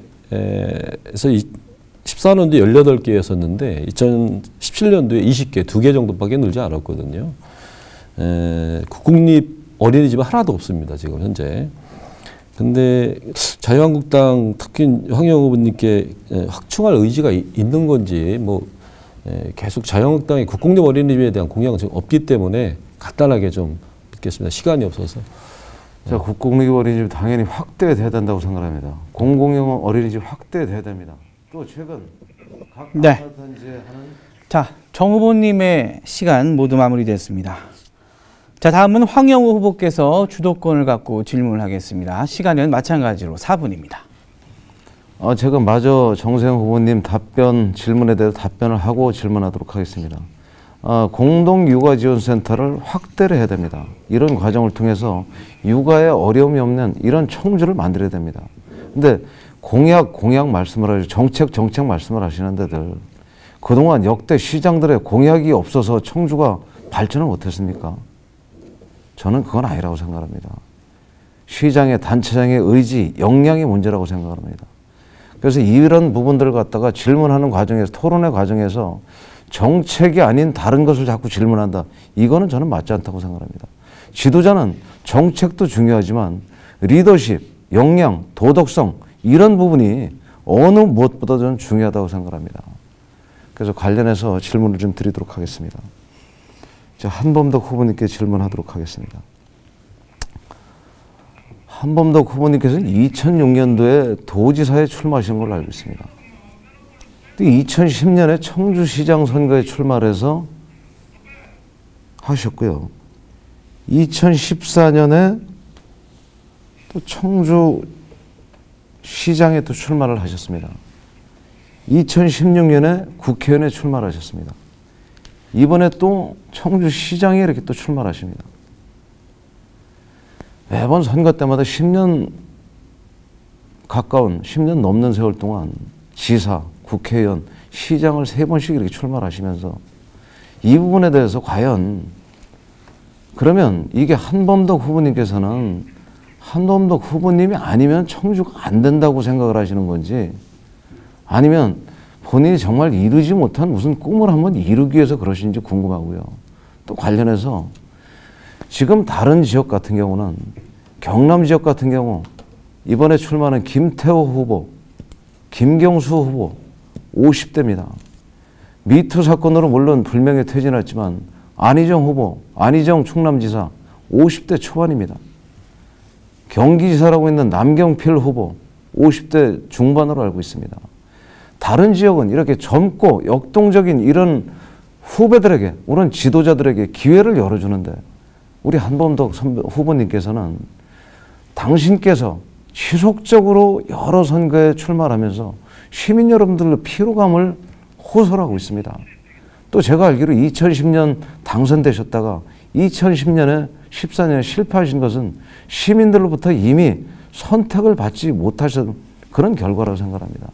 14년도에 18개였었는데 2017년도에 20개, 2개 정도밖에 늘지 않았거든요. 국공립 어린이집은 하나도 없습니다. 지금 현재. 근데 자유한국당 특히 황영우 후보님께 확충할 의지가 있는 건지 계속 자유한국당이 국공립 어린이집에 대한 공약은 지금 없기 때문에 간단하게 좀 묻겠습니다. 시간이 없어서. 자, 국공립 어린이집 당연히 확대돼야 된다고 생각합니다. 공공형 어린이집 확대돼야 됩니다. 또 최근 각 네. 아파트단지에 하는 자, 정 후보님의 시간 모두 마무리됐습니다. 자, 다음은 황영우 후보께서 주도권을 갖고 질문을 하겠습니다. 시간은 마찬가지로 4분입니다. 제가 마저 정세영 후보님 질문에 대해서 답변을 하고 질문하도록 하겠습니다. 공동육아지원센터를 확대를 해야 됩니다. 이런 과정을 통해서 육아에 어려움이 없는 이런 청주를 만들어야 됩니다. 근데 공약 말씀을 하시고 정책 말씀을 하시는 데들 그동안 역대 시장들의 공약이 없어서 청주가 발전을 못했습니까? 저는 그건 아니라고 생각합니다. 시장의 단체장의 의지, 역량의 문제라고 생각합니다. 그래서 이런 부분들을 갖다가 질문하는 과정에서 토론의 과정에서 정책이 아닌 다른 것을 자꾸 질문한다. 이거는 저는 맞지 않다고 생각합니다. 지도자는 정책도 중요하지만 리더십, 역량, 도덕성 이런 부분이 어느 무엇보다 저는 중요하다고 생각합니다. 그래서 관련해서 질문을 좀 드리도록 하겠습니다. 자, 한범덕 후보님께 질문하도록 하겠습니다. 한범덕 후보님께서는 2006년도에 도지사에 출마하신 걸로 알고 있습니다. 2010년에 청주시장 선거에 출마를 해서 하셨고요. 2014년에 또 청주시장에 또 출마를 하셨습니다. 2016년에 국회의원에 출마를 하셨습니다. 이번에 또 청주시장에 이렇게 또 출마를 하십니다. 매번 선거 때마다 10년 넘는 세월 동안 지사, 국회의원, 시장을 3번씩 이렇게 출마를 하시면서 이 부분에 대해서 과연 그러면 이게 한범덕 후보님께서는 한범덕 후보님이 아니면 청주가 안 된다고 생각을 하시는 건지 아니면 본인이 정말 이루지 못한 무슨 꿈을 한번 이루기 위해서 그러신지 궁금하고요. 또 관련해서 지금 다른 지역 같은 경우는 경남 지역 같은 경우 이번에 출마하는 김태호 후보, 김경수 후보 50대입니다. 미투 사건으로 물론 불명예 퇴진했지만 안희정 후보, 안희정 충남지사 50대 초반입니다. 경기지사라고 있는 남경필 후보 50대 중반으로 알고 있습니다. 다른 지역은 이렇게 젊고 역동적인 이런 후배들에게, 오른 지도자들에게 기회를 열어주는데 우리 한범덕 후보님께서는 당신께서 지속적으로 여러 선거에 출마하면서 시민 여러분들의 피로감을 호소하고 있습니다. 또 제가 알기로 2010년 당선되셨다가 2010년에 14년에 실패하신 것은 시민들로부터 이미 선택을 받지 못하신 그런 결과라고 생각합니다.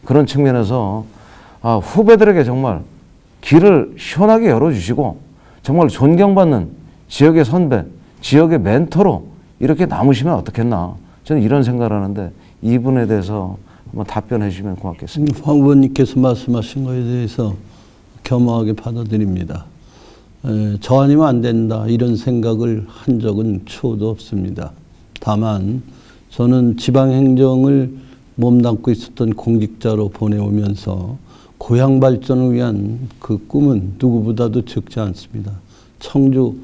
그런 측면에서 후배들에게 정말 길을 시원하게 열어주시고 정말 존경받는 지역의 선배, 지역의 멘토로 이렇게 남으시면 어떻겠나 저는 이런 생각을 하는데 이 부분에 대해서 한번 답변해 주시면 고맙겠습니다. 황 후보님께서 말씀하신 것에 대해서 겸허하게 받아들입니다. 저 아니면 안 된다 이런 생각을 한 적은 추호도 없습니다. 다만 저는 지방행정을 몸담고 있었던 공직자로 보내오면서 고향 발전을 위한 그 꿈은 누구보다도 적지 않습니다. 청주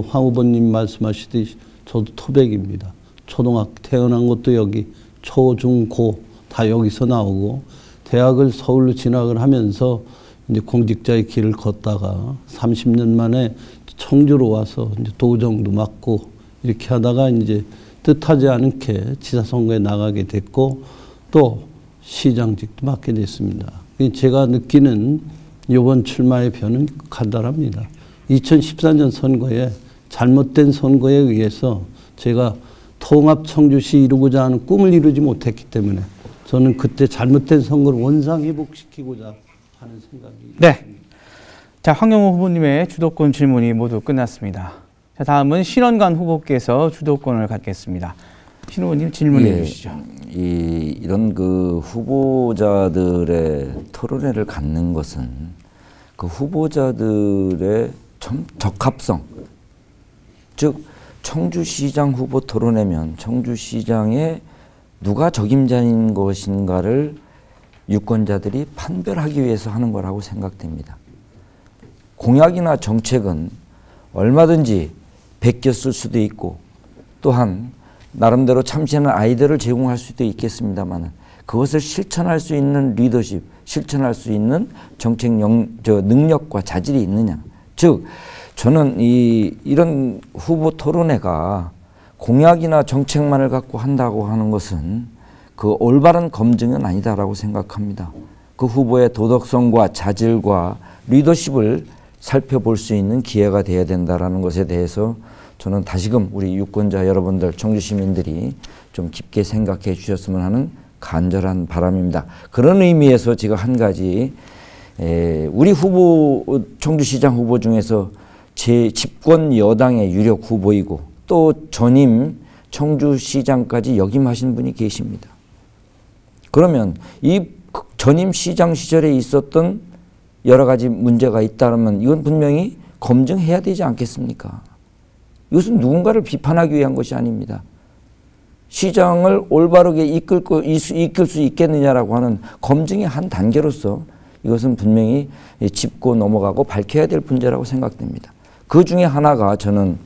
황 후보님 말씀하시듯이 저도 토백입니다. 초등학교 태어난 것도 여기, 초, 중, 고 다 여기서 나오고 대학을 서울로 진학을 하면서 이제 공직자의 길을 걷다가 30년 만에 청주로 와서 이제 도정도 맡고 이렇게 하다가 이제 뜻하지 않게 지사선거에 나가게 됐고 또 시장직도 맡게 됐습니다. 제가 느끼는 이번 출마의 변은 간단합니다. 2014년 선거에 잘못된 선거에 의해서 제가 통합 청주시 이루고자 하는 꿈을 이루지 못했기 때문에 저는 그때 잘못된 선거를 원상회복시키고자 하는 생각이 네. 있습니다. 자, 황영우 후보님의 주도권 질문이 모두 끝났습니다. 자, 다음은 신원관 후보께서 주도권을 갖겠습니다. 신 후보님 질문해 주시죠. 이런 그 후보자들의 토론회를 갖는 것은 그 후보자들의 적합성, 즉 청주시장 후보 토론회면 청주시장에 누가 적임자인 것인가를 유권자들이 판별하기 위해서 하는 거라고 생각됩니다. 공약이나 정책은 얼마든지 베꼈을 수도 있고 또한 나름대로 참신한 아이디어를 제공할 수도 있겠습니다만 그것을 실천할 수 있는 리더십, 실천할 수 있는 정책 능력과 자질이 있느냐. 즉 저는 이런 후보 토론회가 공약이나 정책만을 갖고 한다고 하는 것은 그 올바른 검증은 아니다라고 생각합니다. 그 후보의 도덕성과 자질과 리더십을 살펴볼 수 있는 기회가 돼야 된다라는 것에 대해서 저는 다시금 우리 유권자 여러분들, 청주 시민들이 좀 깊게 생각해 주셨으면 하는 간절한 바람입니다. 그런 의미에서 제가 한 가지 우리 후보, 청주시장 후보 중에서 제 집권 여당의 유력 후보이고 또 전임 청주시장까지 역임하신 분이 계십니다. 그러면 이 전임 시장 시절에 있었던 여러 가지 문제가 있다면 이건 분명히 검증해야 되지 않겠습니까? 이것은 누군가를 비판하기 위한 것이 아닙니다. 시장을 올바르게 이끌 수 있겠느냐라고 하는 검증의 한 단계로서 이것은 분명히 짚고 넘어가고 밝혀야 될 문제라고 생각됩니다. 그 중에 하나가 저는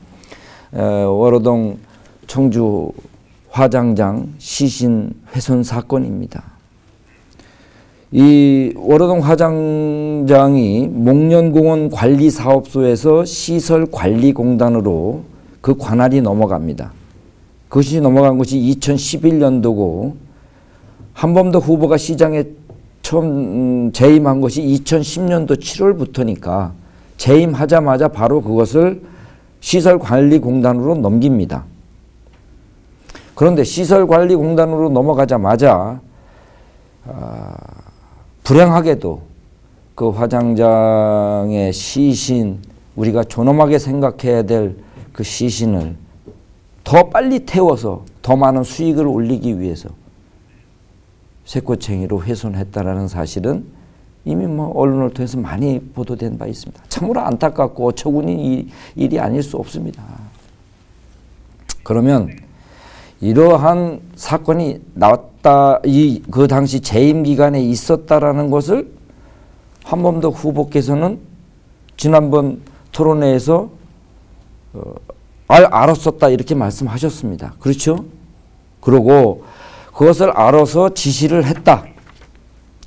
월호동 청주 화장장 시신 훼손 사건입니다. 이 월호동 화장장이 목련공원 관리사업소에서 시설관리공단으로 그 관할이 넘어갑니다. 그것이 넘어간 것이 2011년도고 한범도 후보가 시장에 처음 재임한 것이 2010년도 7월부터니까 재임하자마자 바로 그것을 시설관리공단으로 넘깁니다. 그런데 시설관리공단으로 넘어가자마자 불행하게도 그 화장장의 시신, 우리가 존엄하게 생각해야 될 그 시신을 더 빨리 태워서 더 많은 수익을 올리기 위해서 쇠꼬챙이로 훼손했다라는 사실은 이미 언론을 통해서 많이 보도된 바 있습니다. 참으로 안타깝고 어처구니 일이 아닐 수 없습니다. 그러면 이러한 사건이 나왔다, 그 당시 재임 기간에 있었다라는 것을 한범도 후보께서는 지난번 토론회에서 알았었다 이렇게 말씀하셨습니다. 그렇죠? 그리고 그것을 알아서 지시를 했다.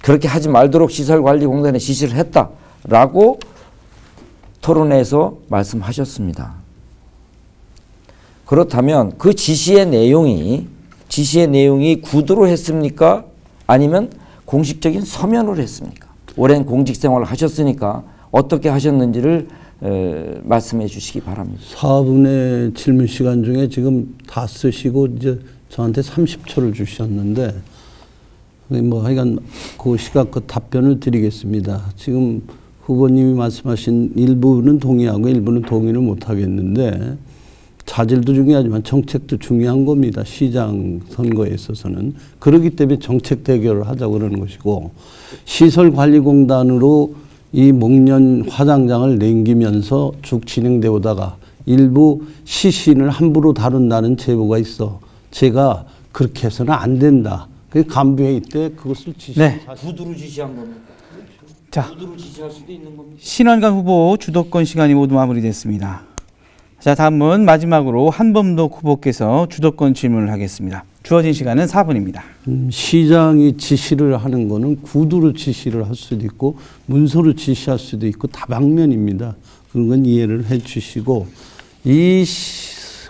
그렇게 하지 말도록 시설관리공단에 지시를 했다라고 토론회에서 말씀하셨습니다. 그렇다면 그 지시의 내용이 구두로 했습니까? 아니면 공식적인 서면으로 했습니까? 오랜 공직 생활을 하셨으니까 어떻게 하셨는지를 말씀해 주시기 바랍니다. 4분의 질문 시간 중에 지금 다 쓰시고 이제 저한테 30초를 주셨는데 하여간 그 시각껏 답변을 드리겠습니다. 지금 후보님이 말씀하신 일부는 동의하고 일부는 동의를 못 하겠는데 자질도 중요하지만 정책도 중요한 겁니다. 시장 선거에 있어서는. 그렇기 때문에 정책 대결을 하자고 그러는 것이고 시설관리공단으로 이 목련 화장장을 남기면서 쭉 진행되어 오다가 일부 시신을 함부로 다룬다는 제보가 있어 제가 그렇게 해서는 안 된다. 그 간부회의 때 그것을 구두로 지시한 겁니까? 자, 구두로 지시할 수도 있는 겁니다. 신원관 후보 주도권 시간이 모두 마무리됐습니다. 자, 다음은 마지막으로 한범록 후보께서 주도권 질문을 하겠습니다. 주어진 시간은 4분입니다. 시장이 지시를 하는 거는 구두로 지시를 할 수도 있고 문서로 지시할 수도 있고 다방면입니다. 그런 건 이해를 해 주시고 이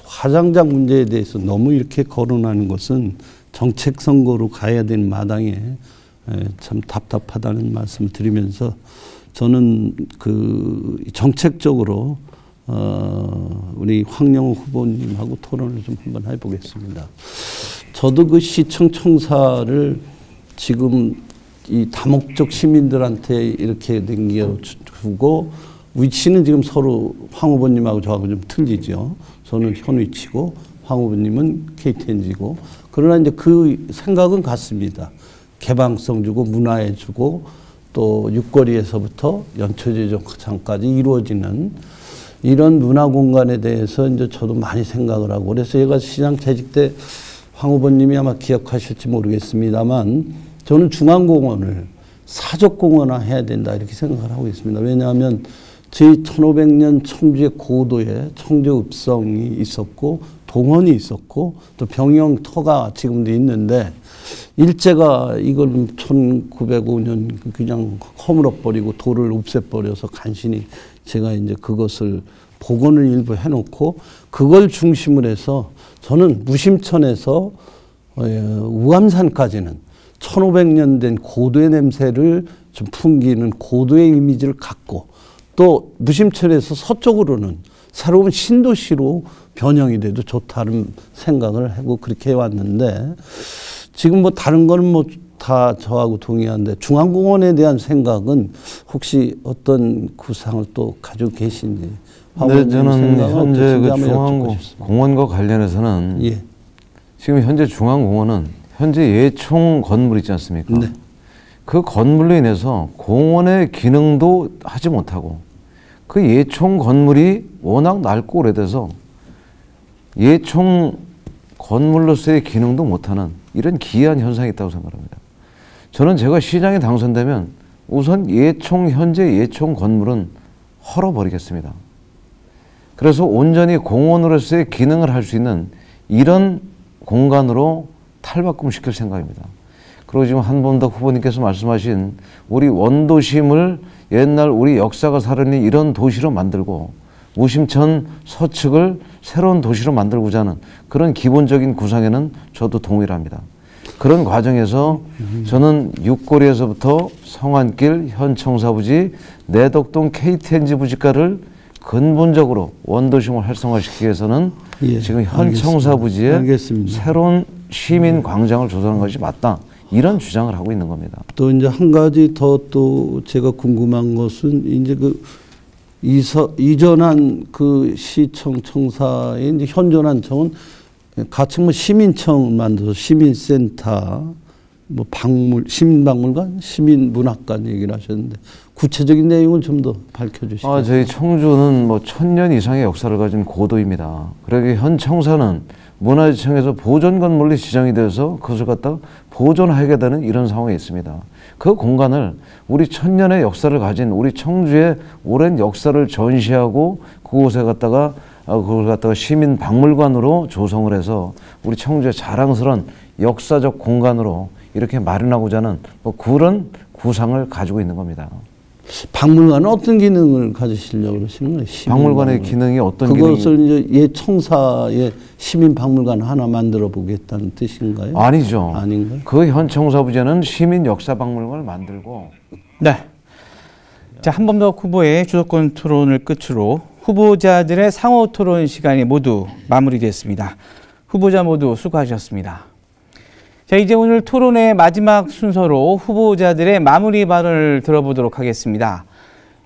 화장장 문제에 대해서 너무 이렇게 거론하는 것은 정책 선거로 가야 되는 마당에 참 답답하다는 말씀을 드리면서 저는 그 정책적으로 우리 황영우 후보님하고 토론을 좀 한번 해보겠습니다. 저도 그 시청 청사를 지금 이 다목적 시민들한테 이렇게 남겨주고 위치는 지금 서로 황 후보님하고 저하고 좀 틀리죠. 저는 현 위치고 황 후보님은 KTNG고 그러나 이제 그 생각은 같습니다. 개방성 주고 문화에 주고 또 육거리에서부터 연초지정장까지 이루어지는 이런 문화 공간에 대해서 이제 저도 많이 생각을 하고 그래서 제가 시장 재직 때 황 후보님이 아마 기억하실지 모르겠습니다만 저는 중앙공원을 사적공원화 해야 된다 이렇게 생각을 하고 있습니다. 왜냐하면 저희 1500년 청주의 고도에 청주읍성이 있었고 동원이 있었고 또 병영터가 지금도 있는데 일제가 이걸 1905년 그냥 허물어버리고 돌을 없애버려서 간신히 제가 이제 그것을 복원을 일부 해놓고 그걸 중심으로 해서 저는 무심천에서 우암산까지는 1500년 된 고도의 냄새를 좀 풍기는 고도의 이미지를 갖고 또 무심천에서 서쪽으로는 새로운 신도시로 변형이 돼도 좋다는 생각을 하고 그렇게 해왔는데 지금 뭐 다른 거는 뭐 다 저하고 동의하는데 중앙공원에 대한 생각은 혹시 어떤 구상을 또 가지고 계신지. 네, 저는 현재 그 중앙공원과 관련해서는 예. 지금 현재 중앙공원은 현재 예총 건물 있지 않습니까? 네. 그 건물로 인해서 공원의 기능도 하지 못하고 그 예총 건물이 워낙 낡고 오래돼서 예총 건물로서의 기능도 못하는 이런 기이한 현상이 있다고 생각합니다. 저는 제가 시장에 당선되면 우선 현재 예총 건물은 헐어버리겠습니다. 그래서 온전히 공원으로서의 기능을 할 수 있는 이런 공간으로 탈바꿈시킬 생각입니다. 그리고 지금 한범덕 후보님께서 말씀하신 우리 원도심을 옛날 우리 역사가 살아있는 이런 도시로 만들고 무심천 서측을 새로운 도시로 만들고자 하는 그런 기본적인 구상에는 저도 동의를 합니다. 그런 과정에서 저는 육거리에서부터 성안길, 현청사부지, 내덕동 KTNG 부지가를 근본적으로 원도심을 활성화시키기 위해서는 지금 현청사부지에 새로운 시민 광장을 조성하는 것이 맞다. 이런 주장을 하고 있는 겁니다. 또 이제 한 가지 더 또 제가 궁금한 것은 이제 그 이전한 그 시청 청사의 이제 현존한 청은 가칭 뭐 시민청 만들어서 시민센터, 뭐 시민박물관, 시민문학관 얘기를 하셨는데 구체적인 내용을 좀 더 밝혀주시죠. 저희 청주는 뭐 1000년 이상의 역사를 가진 고도입니다. 그러기 현 청사는 문화재청에서 보존 건물로 지정이 되어서 그것을 갖다가 보존하게 되는 이런 상황이 있습니다. 그 공간을 우리 1000년의 역사를 가진 우리 청주의 오랜 역사를 전시하고 그곳에 갖다가 그걸 갖다가 시민 박물관으로 조성을 해서 우리 청주의 자랑스러운 역사적 공간으로 이렇게 마련하고자 하는 뭐 그런 구상을 가지고 있는 겁니다. 박물관은 어떤 기능을 가지시려고 그러시는 거예요? 박물관의 기능이 어떤 그것을 이제 옛 청사의 시민 박물관 하나 만들어 보겠다는 뜻인가요? 아니죠. 아닌가요? 그 현 청사부지에는 시민 역사 박물관을 만들고. 네. 자, 한범덕 후보의 주도권 토론을 끝으로 후보자들의 상호 토론 시간이 모두 마무리됐습니다. 후보자 모두 수고하셨습니다. 자, 이제 오늘 토론의 마지막 순서로 후보자들의 마무리 발언을 들어보도록 하겠습니다.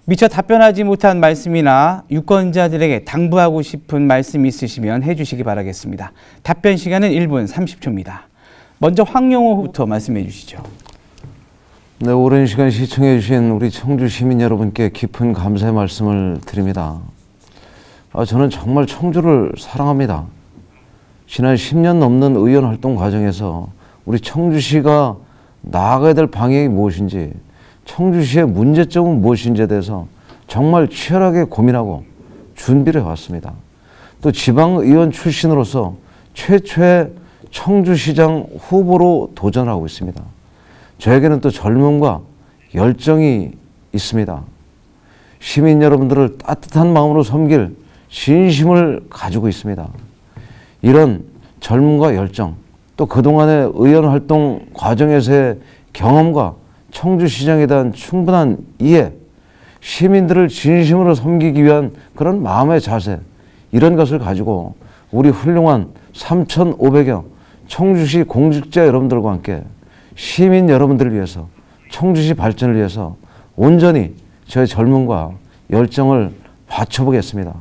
미처 답변하지 못한 말씀이나 유권자들에게 당부하고 싶은 말씀 있으시면 해주시기 바라겠습니다. 답변 시간은 1분 30초입니다. 먼저 황영호 후보부터 말씀해 주시죠. 네, 오랜 시간 시청해 주신 우리 청주 시민 여러분께 깊은 감사의 말씀을 드립니다. 저는 정말 청주를 사랑합니다. 지난 10년 넘는 의원 활동 과정에서 우리 청주시가 나아가야 될 방향이 무엇인지, 청주시의 문제점은 무엇인지에 대해서 정말 치열하게 고민하고 준비를 해왔습니다. 또 지방의원 출신으로서 최초의 청주시장 후보로 도전하고 있습니다. 저에게는 또 젊음과 열정이 있습니다. 시민 여러분들을 따뜻한 마음으로 섬길 진심을 가지고 있습니다. 이런 젊음과 열정, 또 그동안의 의원 활동 과정에서의 경험과 청주시장에 대한 충분한 이해, 시민들을 진심으로 섬기기 위한 그런 마음의 자세, 이런 것을 가지고 우리 훌륭한 3,500여 청주시 공직자 여러분들과 함께 시민 여러분들을 위해서, 청주시 발전을 위해서 온전히 저의 젊음과 열정을 바쳐보겠습니다.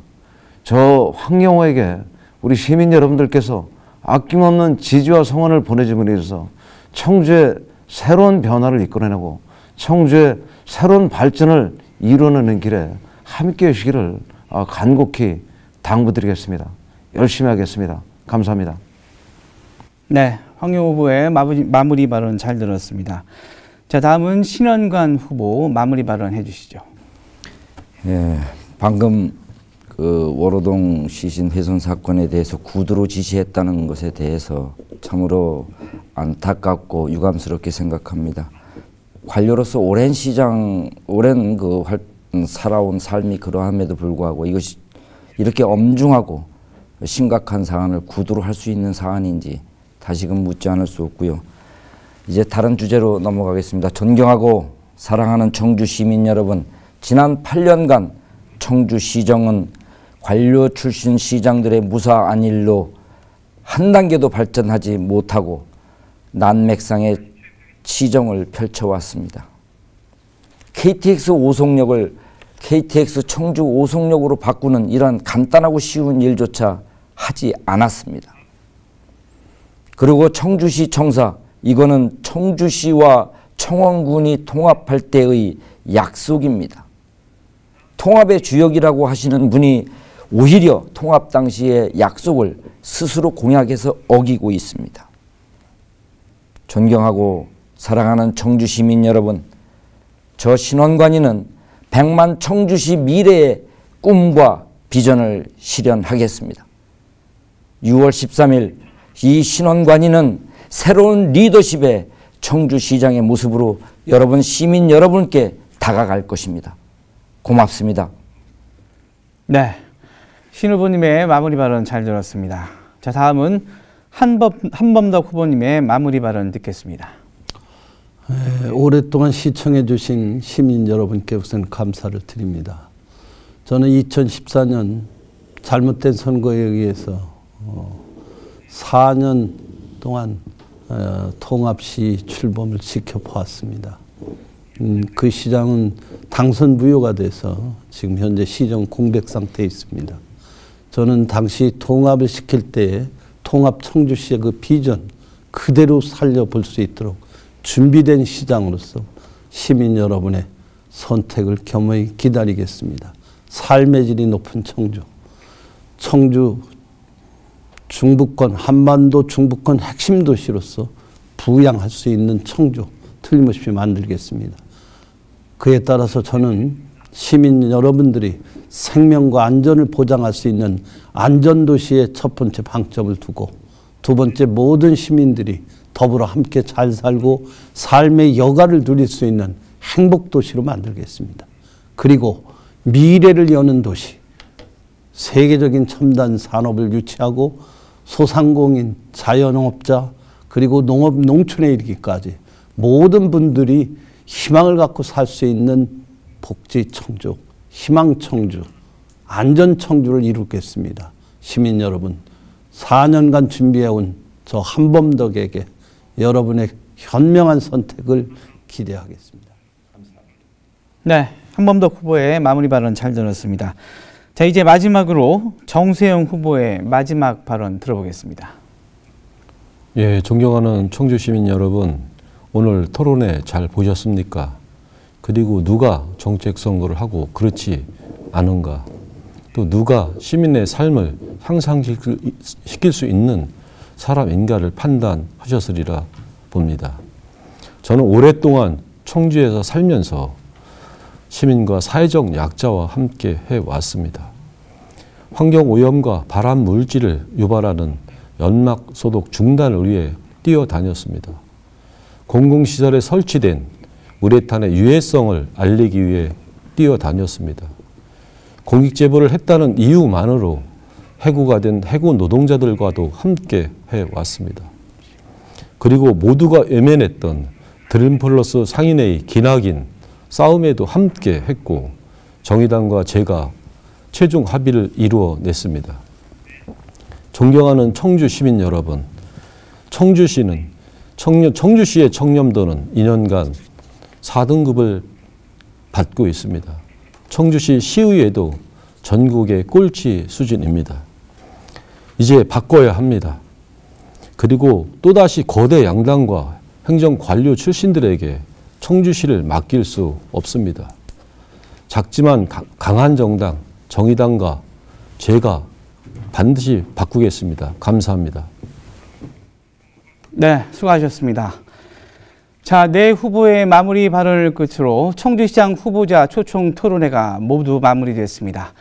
저 황영호에게 우리 시민 여러분들께서 아낌없는 지지와 성원을 보내줌으로 인해서 청주의 새로운 변화를 이끌어내고 청주의 새로운 발전을 이루어내는 길에 함께 하시기를 간곡히 당부드리겠습니다. 열심히 하겠습니다. 감사합니다. 네, 황영호 후보의 마무리 발언 잘 들었습니다. 자, 다음은 신원관 후보 마무리 발언 해주시죠. 예, 방금 그 월호동 시신 훼손 사건에 대해서 구두로 지시했다는 것에 대해서 참으로 안타깝고 유감스럽게 생각합니다. 관료로서 오랜 살아온 삶이 그러함에도 불구하고 이것이 이렇게 엄중하고 심각한 사안을 구두로 할 수 있는 사안인지 다시금 묻지 않을 수 없고요. 이제 다른 주제로 넘어가겠습니다. 존경하고 사랑하는 청주 시민 여러분, 지난 8년간 청주시정은 관료 출신 시장들의 무사한 일로 한 단계도 발전하지 못하고 난맥상의 시정을 펼쳐왔습니다. KTX 오송역을 KTX 청주 오송역으로 바꾸는 이런 간단하고 쉬운 일조차 하지 않았습니다. 그리고 청주시 청사, 이거는 청주시와 청원군이 통합할 때의 약속입니다. 통합의 주역이라고 하시는 분이 오히려 통합 당시의 약속을 스스로 공약해서 어기고 있습니다. 존경하고 사랑하는 청주 시민 여러분, 저 신원관이는 100만 청주시 미래의 꿈과 비전을 실현하겠습니다. 6월 13일 이 신원관이는 새로운 리더십의 청주시장의 모습으로 여러분 시민 여러분께 다가갈 것입니다. 고맙습니다. 네, 신 후보님의 마무리 발언 잘 들었습니다. 자, 다음은 한범덕 후보님의 마무리 발언 듣겠습니다. 오랫동안 시청해 주신 시민 여러분께 우선 감사를 드립니다. 저는 2014년 잘못된 선거에 의해서 4년 동안 통합시 출범을 지켜보았습니다. 그 시장은 당선 무효가 돼서 지금 현재 시정 공백 상태에 있습니다. 저는 당시 통합을 시킬 때 통합 청주시의 그 비전 그대로 살려볼 수 있도록 준비된 시장으로서 시민 여러분의 선택을 겸허히 기다리겠습니다. 삶의 질이 높은 청주, 청주 중부권, 한반도 중부권 핵심 도시로서 부양할 수 있는 청주 틀림없이 만들겠습니다. 그에 따라서 저는 시민 여러분들이 생명과 안전을 보장할 수 있는 안전도시의 첫 번째 방점을 두고 두 번째 모든 시민들이 더불어 함께 잘 살고 삶의 여가를 누릴 수 있는 행복도시로 만들겠습니다. 그리고 미래를 여는 도시, 세계적인 첨단 산업을 유치하고 소상공인, 자연업자, 그리고 농업, 농촌에 이르기까지 모든 분들이 희망을 갖고 살 수 있는 복지 청주, 희망 청주, 안전 청주를 이루겠습니다. 시민 여러분, 4년간 준비해온 저 한범덕에게 여러분의 현명한 선택을 기대하겠습니다. 감사합니다. 네, 한범덕 후보의 마무리 발언 잘 들었습니다. 자, 이제 마지막으로 정세영 후보의 마지막 발언 들어보겠습니다. 예, 존경하는 청주 시민 여러분, 오늘 토론회 잘 보셨습니까? 그리고 누가 정책 선거를 하고 그렇지 않은가? 또 누가 시민의 삶을 향상시킬 수 있는 사람인가를 판단하셨으리라 봅니다. 저는 오랫동안 청주에서 살면서 시민과 사회적 약자와 함께 해왔습니다. 환경오염과 발암 물질을 유발하는 연막 소독 중단을 위해 뛰어다녔습니다. 공공시설에 설치된 우레탄의 유해성을 알리기 위해 뛰어다녔습니다. 공익제보를 했다는 이유만으로 해고가 된 해고 노동자들과도 함께 해왔습니다. 그리고 모두가 외면했던 드림플러스 상인회의 기나긴 싸움에도 함께 했고 정의당과 제가 최종 합의를 이루어냈습니다. 존경하는 청주 시민 여러분, 청주시의 청렴도는 2년간 4등급을 받고 있습니다. 청주시 시의회도 전국의 꼴찌 수준입니다. 이제 바꿔야 합니다. 그리고 또다시 거대 양당과 행정관료 출신들에게 청주시를 맡길 수 없습니다. 작지만 강한 정당, 정의당과 제가 반드시 바꾸겠습니다. 감사합니다. 네, 수고하셨습니다. 자, 네 후보의 마무리 발언을 끝으로 청주시장 후보자 초청 토론회가 모두 마무리됐습니다.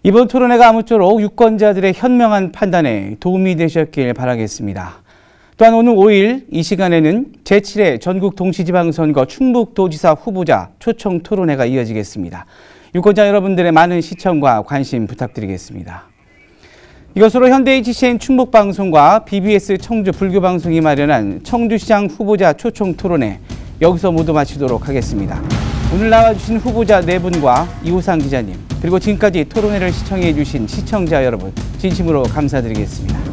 이번 토론회가 아무쪼록 유권자들의 현명한 판단에 도움이 되셨길 바라겠습니다. 또한 오늘 5일 이 시간에는 제7회 전국 동시지방선거 충북도지사 후보자 초청 토론회가 이어지겠습니다. 유권자 여러분들의 많은 시청과 관심 부탁드리겠습니다. 이것으로 현대HCN 충북방송과 BBS 청주 불교방송이 마련한 청주시장 후보자 초청 토론회 여기서 모두 마치도록 하겠습니다. 오늘 나와주신 후보자 4분과 이호상 기자님 그리고 지금까지 토론회를 시청해 주신 시청자 여러분 진심으로 감사드리겠습니다.